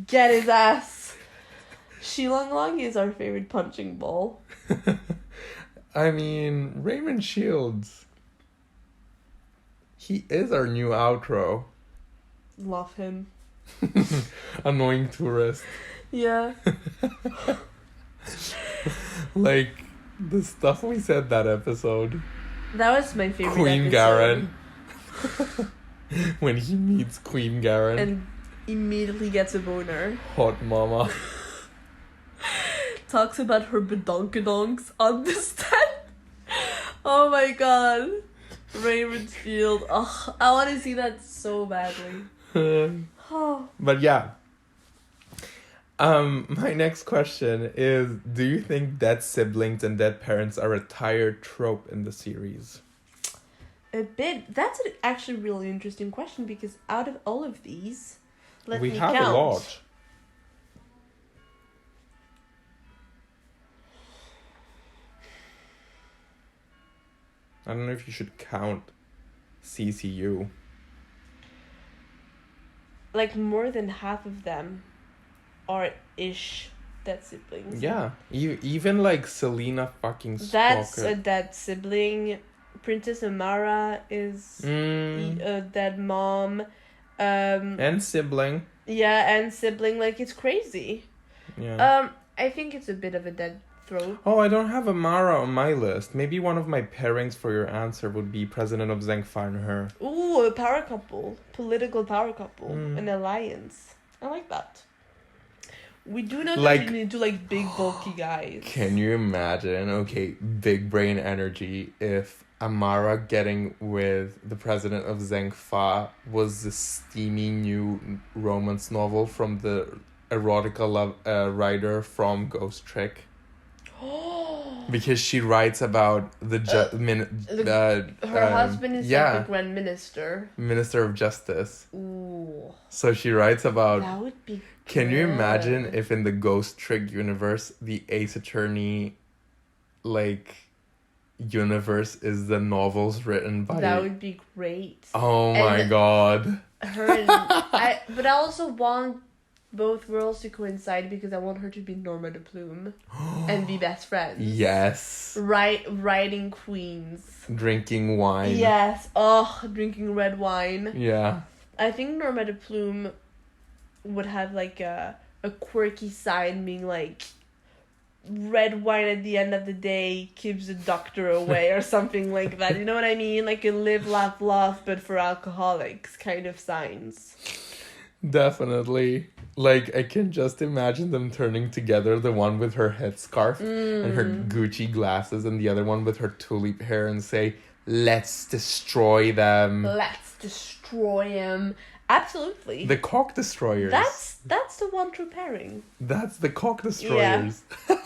Get his ass. Shilong Lang is our favorite punching ball. I mean, Raymond Shields. He is our new outro. Love him. Annoying tourist. Yeah. Like, the stuff we said that episode. That was my favorite Queen episode. Garen. When he meets Queen Garen. And immediately gets a boner. Hot mama. Talks about her badonkadonks on the stand. Oh my god. Raymond's Field. Oh, I want to see that so badly. But yeah. My next question is, do you think dead siblings and dead parents are a tired trope in the series? A bit. That's an actually really interesting question, because out of all of these, we have a lot. I don't know if you should count CCU. Like, more than half of them are ish dead siblings. Yeah. Even like Selina fucking Sprocket. That's a dead sibling. Princess Amara is a dead mom. And sibling. Yeah, and sibling. Like, it's crazy. Yeah. I think it's a bit of a dead throat. Oh, I don't have Amara on my list. Maybe one of my pairings for your answer would be President of Zengfa and her. Ooh, a power couple. Political power couple. An alliance. I like that. We do know that we need to, like, big, bulky guys. Can you imagine, okay, big brain energy, if Amara getting with the president of Zengfa was the steamy new romance novel from the erotica writer from Ghost Trick? Because she writes about the her husband is like the Grand Minister of Justice. Ooh. So she writes about. That would be. Can you imagine if in the Ghost Trick universe the Ace Attorney, like, universe is the novels written by. That would be great. Oh my god. Her and but I also want both worlds to coincide, because I want her to be Norma de Plume and be best friends. Yes. Riding queens. Drinking wine. Yes. Oh, drinking red wine. Yeah. I think Norma de Plume would have like a quirky side, being like, red wine at the end of the day keeps the doctor away or something like that. You know what I mean? Like a live, laugh, love, but for alcoholics kind of signs. Definitely. Like, I can just imagine them turning together, the one with her headscarf and her Gucci glasses, and the other one with her tulip hair, and say, let's destroy them. Let's destroy them. Absolutely. The cock destroyers. That's the one true pairing. That's the cock destroyers. Yeah.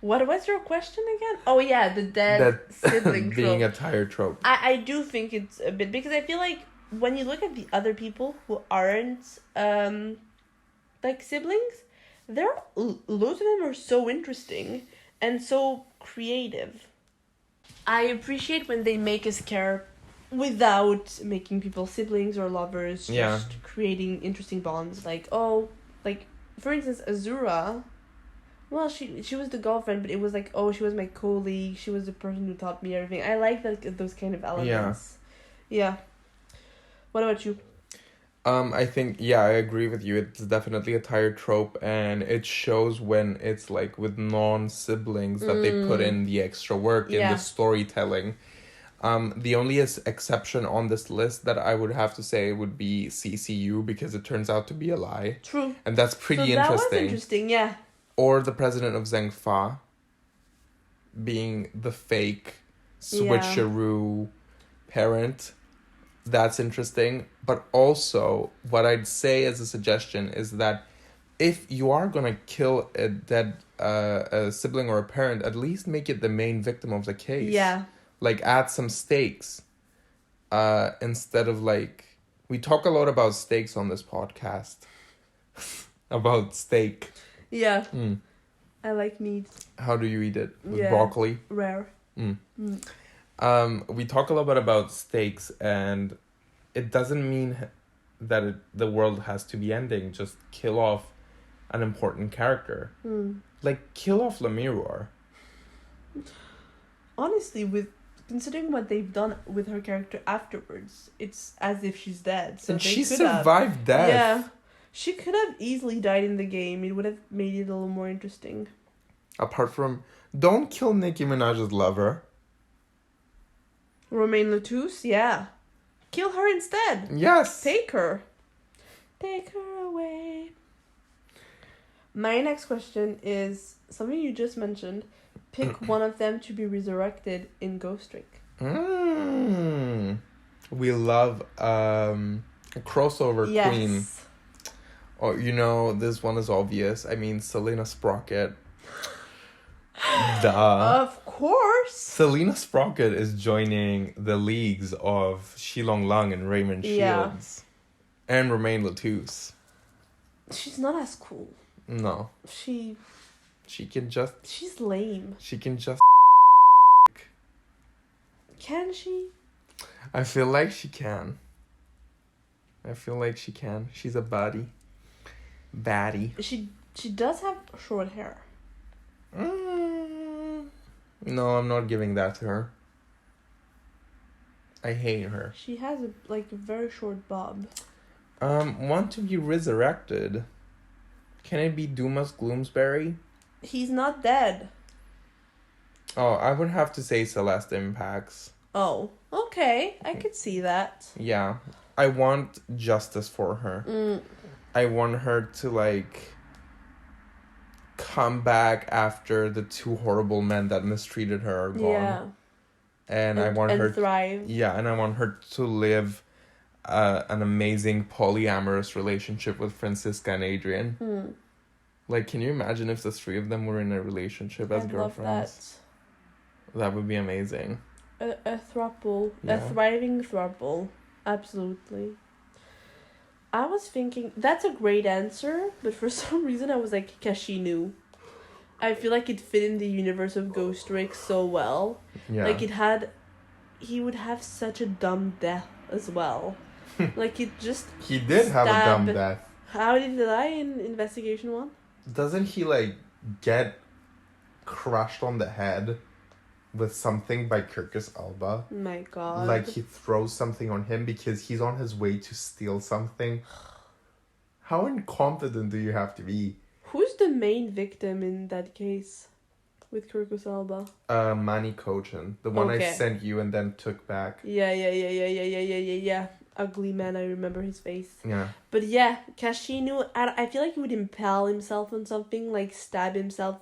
What was your question again? Oh yeah, the dead sibling trope. Being a tired trope. I do think it's a bit, because I feel like when you look at the other people who aren't like siblings, loads of them are so interesting and so creative. I appreciate when they make us care without making people siblings or lovers, just creating interesting bonds. Like, for instance, Azura, well, she was the girlfriend, but it was like, she was my colleague, she was the person who taught me everything. I like those kind of elements. Yeah. What about you? I think, I agree with you. It's definitely a tired trope, and it shows when it's like with non-siblings that they put in the extra work in the storytelling. The only exception on this list that I would have to say would be CCU, because it turns out to be a lie. True. And that's pretty interesting. That was interesting, yeah. Or the president of Zengfa being the fake switcheroo parent. That's interesting. But also, what I'd say as a suggestion is that if you are going to kill a dead a sibling or a parent, at least make it the main victim of the case. Yeah. Like, add some stakes. Instead of, like... We talk a lot about steaks on this podcast. About steak. Yeah. I like meat. How do you eat it? With broccoli? Rare. We talk a lot about steaks, and it doesn't mean that the world has to be ending. Just kill off an important character. Like, kill off Lemiror. Honestly, considering what they've done with her character afterwards, it's as if she's dead. So and she survived death. Yeah. She could have easily died in the game. It would have made it a little more interesting. Apart from, don't kill Nicki Minaj's lover. Romaine Lettuce, yeah. Kill her instead. Yes. Take her. Take her away. My next question is something you just mentioned. Pick one of them to be resurrected in Ghost Trick. We love a crossover queen. Oh, you know, this one is obvious. I mean, Selina Sprocket. Duh. Of course. Selina Sprocket is joining the leagues of Shilong Lung and Raymond Shields. And Romaine Lettuce. She's not as cool. No. She can just... She's lame. She can just... Can she? I feel like she can. She's a baddie. She does have short hair. No, I'm not giving that to her. I hate her. She has a very short bob. Want to be resurrected. Can it be Dumas Gloomsbury? He's not dead. Oh, I would have to say Celeste Impacts. Oh, okay. I could see that. Yeah. I want justice for her. I want her to, come back after the two horrible men that mistreated her are gone. Yeah. And I want her... thrive. Yeah, and I want her to live an amazing polyamorous relationship with Francisca and Adrian. Can you imagine if the three of them were in a relationship as girlfriends? That would be amazing. A throuple. Yeah. A thriving throuple. Absolutely. I was thinking... That's a great answer, but for some reason I was like, Kashinu. I feel like it fit in the universe of Ghost Trick so well. Yeah. He would have such a dumb death as well. It just... He did have a dumb death. How did he die in Investigation 1? Doesn't he, get crushed on the head with something by Kirkus Alba? My God. He throws something on him because he's on his way to steal something. How incompetent do you have to be? Who's the main victim in that case with Kirkus Alba? Manny Cochin. The one I sent you and then took back. Yeah. Ugly man, I remember his face. Yeah. But yeah, Kashinu, I feel like he would impale himself on something, stab himself.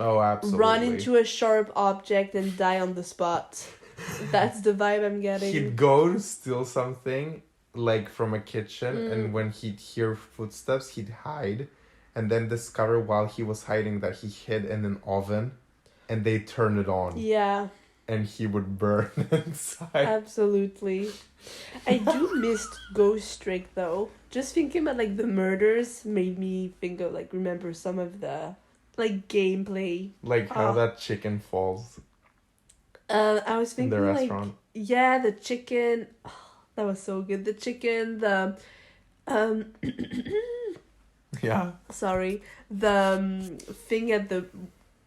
Oh, absolutely. Run into a sharp object and die on the spot. That's the vibe I'm getting. He'd go to steal something, from a kitchen, and when he'd hear footsteps, he'd hide, and then discover while he was hiding that he hid in an oven, and they turn it on. Yeah. And he would burn inside. Absolutely. I do miss Ghost Trick, though. Just thinking about, the murders made me think of, remember some of the... gameplay. How that chicken falls. I was thinking in the restaurant. The chicken. Oh, that was so good. The chicken, the yeah. Sorry. The thing at the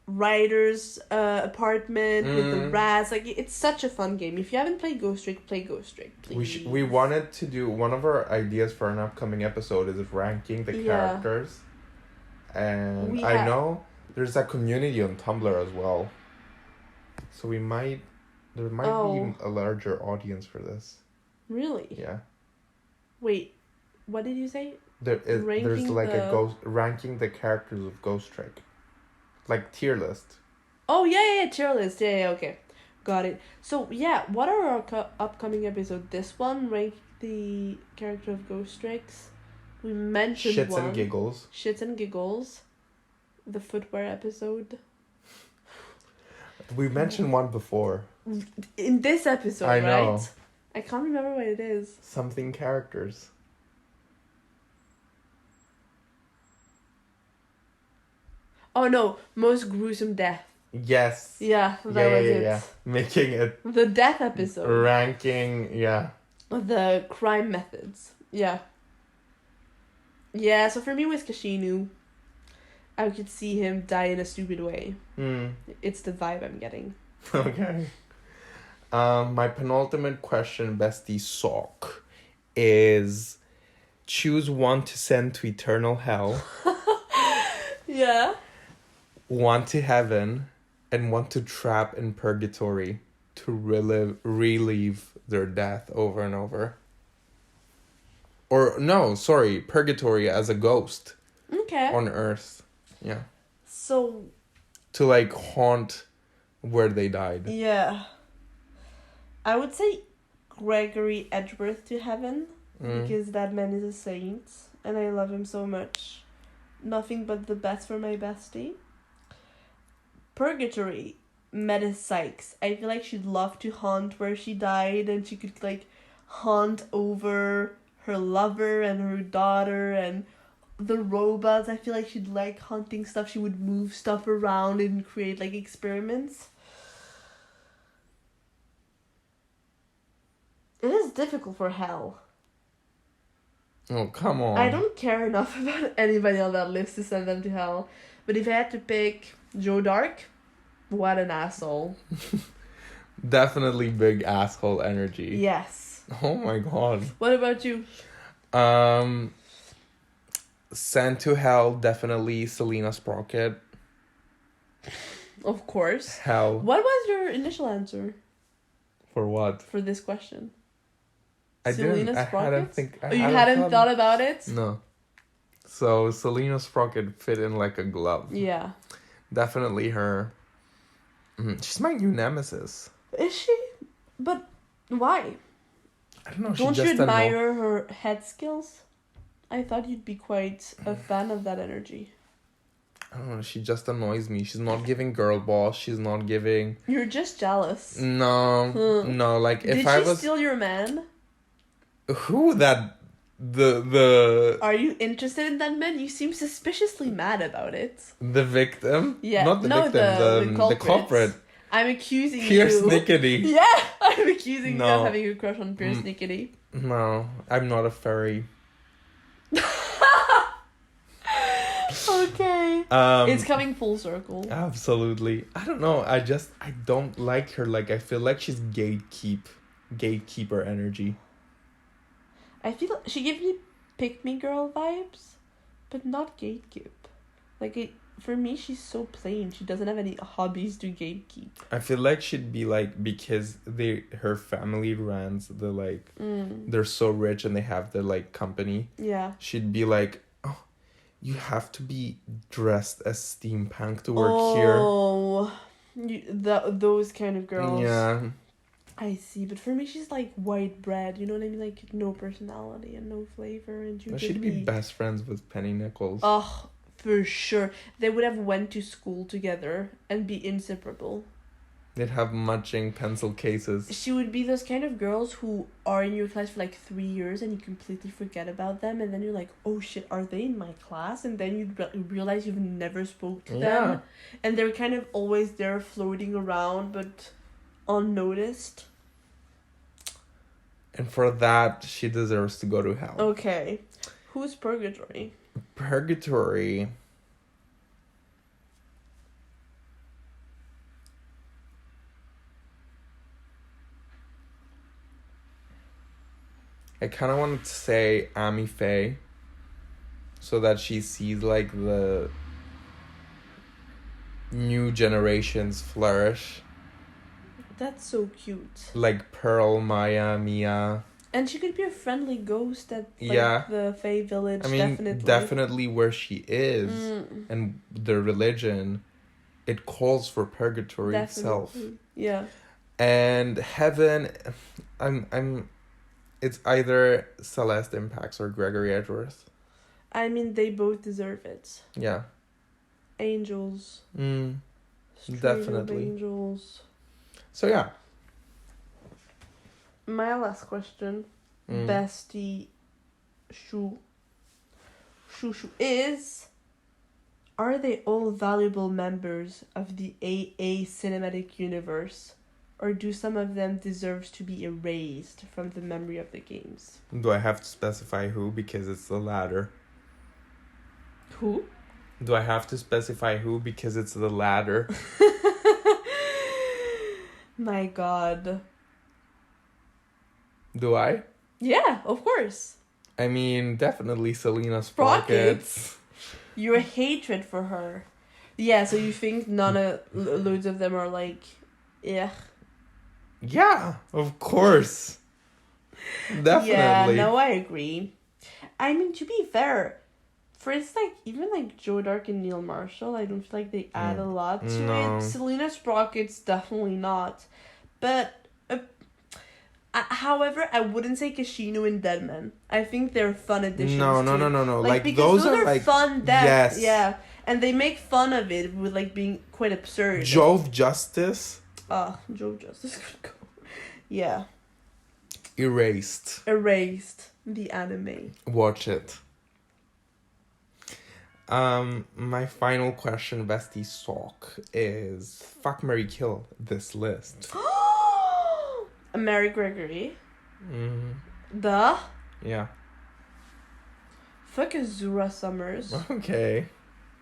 writer's apartment with the rats. It's such a fun game. If you haven't played Ghost Trick, play Ghost Trick, please. We wanted to do... One of our ideas for an upcoming episode is ranking the characters. And I know there's a community on Tumblr as well. So there might be a larger audience for this. Really? Yeah. Wait, what did you say? There's ranking the characters of Ghost Trick. Tier list. Oh, yeah, tier list. Yeah, okay. Got it. So, yeah, what are our upcoming episodes? This one, rank the character of Ghost Tricks. We mentioned Shits one. Shits and Giggles. The footwear episode. We mentioned one before. In this episode, I know. Right? I can't remember what it is. Something characters. Oh no, most gruesome death. Yes. Yeah, that was it. Yeah. Making it... The death episode. Ranking, yeah. The crime methods. Yeah. Yeah, so for me it was Kashinu. I could see him die in a stupid way. It's the vibe I'm getting. Okay. My penultimate question, Bestie Sock, is choose one to send to eternal hell. Yeah. One to heaven, and one to trap in purgatory. to relive their death over and over. Or, no, sorry, purgatory as a ghost. Okay. On Earth. Yeah. So... To, like, haunt where they died. Yeah. I would say Gregory Edgeworth to heaven. Because that man is a saint. And I love him so much. Nothing but the best for my bestie. Purgatory. Meta Sykes. I feel like she'd love to haunt where she died. And she could, like, haunt over her lover and her daughter and the robots. I feel like she'd like haunting stuff. She would move stuff around and create like experiments. It is difficult for hell. Oh, come on. I don't care enough about anybody on that list to send them to hell. But if I had to pick Joe Dark, what an asshole. Definitely big asshole energy. Yes. Oh my god. What about you? Sent to hell, definitely Selina Sprocket. Of course. Hell. What was your initial answer? For what? For this question? I Selina didn't. Sprocket? I hadn't think. You hadn't thought about it? No. So Selina Sprocket fit in like a glove. Yeah. Definitely her. She's my new nemesis. Is she? But why? I don't know. Don't you admire her head skills? I thought you'd be quite a fan of that energy. I don't know. She just annoys me. She's not giving girl boss. She's not giving. You're just jealous. No, no. Like if Did I she was. steal your man? Who that? The. Are you interested in that man? You seem suspiciously mad about it. The victim. Yeah. Not the victim. The culprit. I'm accusing Pierce you. Nickety. Yeah, I'm accusing you of having a crush on Pierce Nickety. No, I'm not a furry. Okay. It's coming full circle. Absolutely. I don't know. I don't like her. Like, I feel like she's gatekeeper energy. I feel she gives me pick-me girl vibes, but not gatekeep. Like, for me, she's so plain. She doesn't have any hobbies to gatekeep. I feel like she'd be like, because her family runs the like, they're so rich and they have the like company. Yeah. She'd be like, oh, you have to be dressed as steampunk to work here. Oh, those kind of girls. Yeah. I see, but for me, she's like white bread. You know what I mean? Like no personality and no flavor, and she'd be best friends with Penny Nichols. Oh, for sure. They would have went to school together and be inseparable. They'd have matching pencil cases. She would be those kind of girls who are in your class for like 3 years and you completely forget about them, and then you're like, oh shit, are they in my class? And then you realize you've never spoke to them, and they're kind of always there floating around but unnoticed. And for that, she deserves to go to hell. Okay, who's Purgatory? Purgatory. I kind of wanted to say Amy Faye, so that she sees like the new generations flourish. That's so cute. Like Pearl, Maya, Mia. And she could be a friendly ghost at the Fae village. I mean, definitely where she is and the religion, it calls for purgatory itself. Yeah. And heaven, it's either Celeste Impacts or Gregory Edgeworth. I mean, they both deserve it. Yeah. Angels. Definitely. Angels. So yeah. My last question, bestie Shu is, are they all valuable members of the AA cinematic universe, or do some of them deserve to be erased from the memory of the games? Do I have to specify who, because it's the latter? Who? Do I have to specify who, because it's the latter? My God. Do I? Yeah, of course. I mean, definitely Selina Sprocket. Your hatred for her. Yeah, so you think loads of them are like, yeah. Yeah, of course. Definitely. Yeah, no, I agree. I mean, to be fair, for it's like even like Joe Dark and Neil Marshall, I don't feel like they add a lot to No. it. Selena Sprocket's definitely not, but however, I wouldn't say Kashino and Deadman. I think they're fun additions. No. Like because those are like fun deaths. yes. Yeah, and they make fun of it with like being quite absurd. Jove Justice. Joe Justice could go. Yeah. Erased. The anime. Watch it. My final question, Bestie Sock, is fuck, marry, kill this list. Mary Gregory. Mm-hmm. Yeah. Fuck Azura Summers. Okay.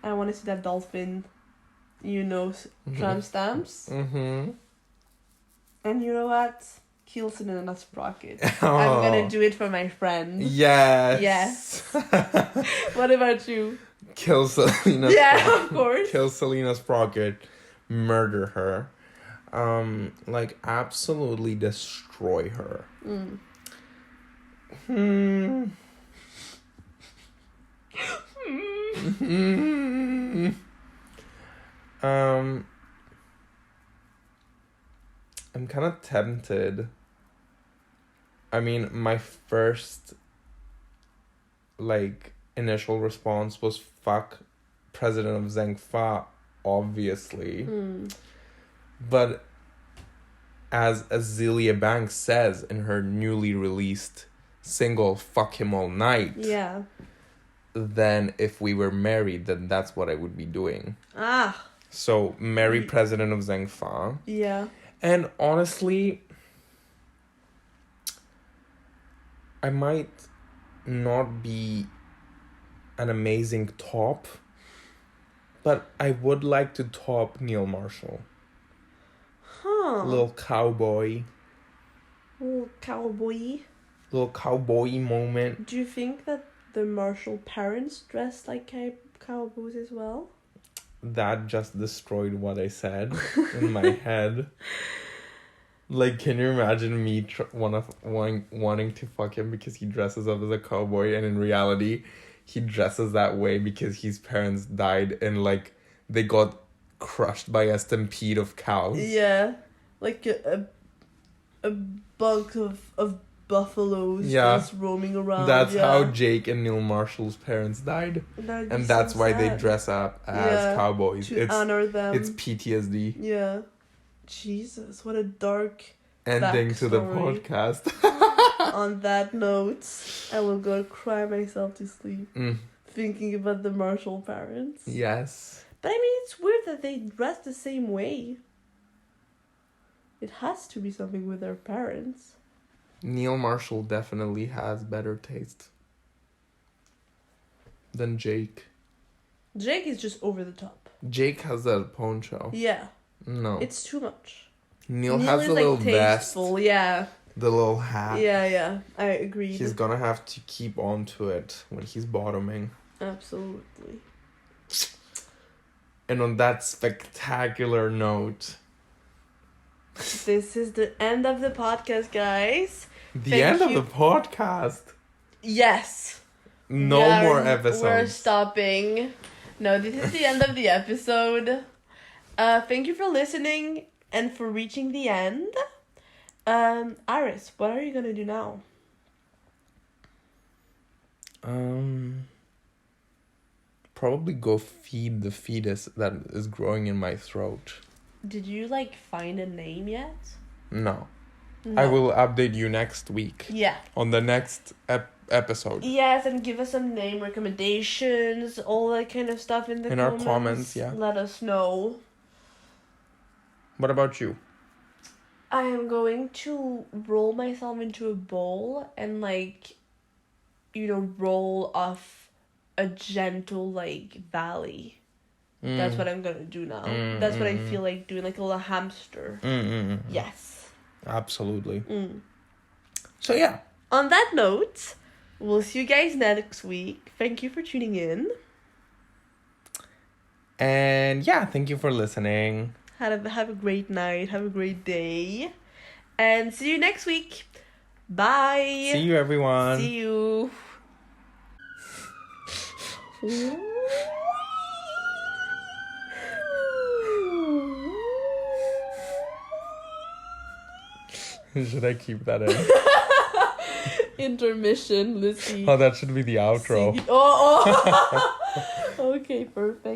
I want to see that dolphin, tramp stamps. Mm-hmm. And you know what? Kill Selena Sprocket. Oh. I'm gonna do it for my friend. Yes. What about you? Kill Selena. Yeah, of course. Kill Selena Sprocket. Murder her. Like absolutely destroy her. I'm kind of tempted. I mean, my first initial response was fuck President of Zhengfa, obviously. But as Azealia Banks says in her newly released single Fuck Him All Night, yeah, then if we were married, then that's what I would be doing. So marry President of Zhengfa. Yeah. And honestly, I might not be an amazing top, but I would like to top Neil Marshall. Little cowboy. Little cowboy moment. Do you think that the Marshall parents dress like cowboys as well? That just destroyed what I said in my head. Like, can you imagine me wanting to fuck him because he dresses up as a cowboy, and in reality, he dresses that way because his parents died and they got crushed by a stampede of cows. Yeah, like a bunch of buffaloes just roaming around. That's how Jake and Neil Marshall's parents died. And that's so why they dress up as cowboys. To honor them. It's PTSD. Yeah. Jesus, what a dark ending backstory. To the podcast. On that note, I will go cry myself to sleep thinking about the Marshall parents. Yes. But I mean, it's weird that they dress the same way. It has to be something with their parents. Neil Marshall definitely has better taste than Jake. Jake is just over the top. Jake has that poncho. Yeah. No. It's too much. Neil has the little tasteful, vest. Yeah. The little hat. Yeah. I agree. He's gonna have to keep on to it when he's bottoming. Absolutely. And on that spectacular note... This is the end of the podcast, guys. The end of the podcast? Yes. No more episodes. We're stopping. No, this is the end of the episode. Thank you for listening and for reaching the end. Aris, what are you gonna do now? Probably go feed the fetus that is growing in my throat. Did you find a name yet? No. I will update you next week. Yeah. On the next episode. Yes, and give us some name recommendations, all that kind of stuff in our comments. Yeah. Let us know. What about you? I am going to roll myself into a bowl and roll off a gentle valley. That's what I'm gonna do now. That's what I feel like doing, like a little hamster. Yes. Absolutely. So yeah. On that note, we'll see you guys next week. Thank you for tuning in. And yeah, thank you for listening. Have a great night. Have a great day. And see you next week. Bye. See you, everyone. See you. Should I keep that in? Intermission, Lucie. Oh, that should be the outro. Oh. Okay, perfect.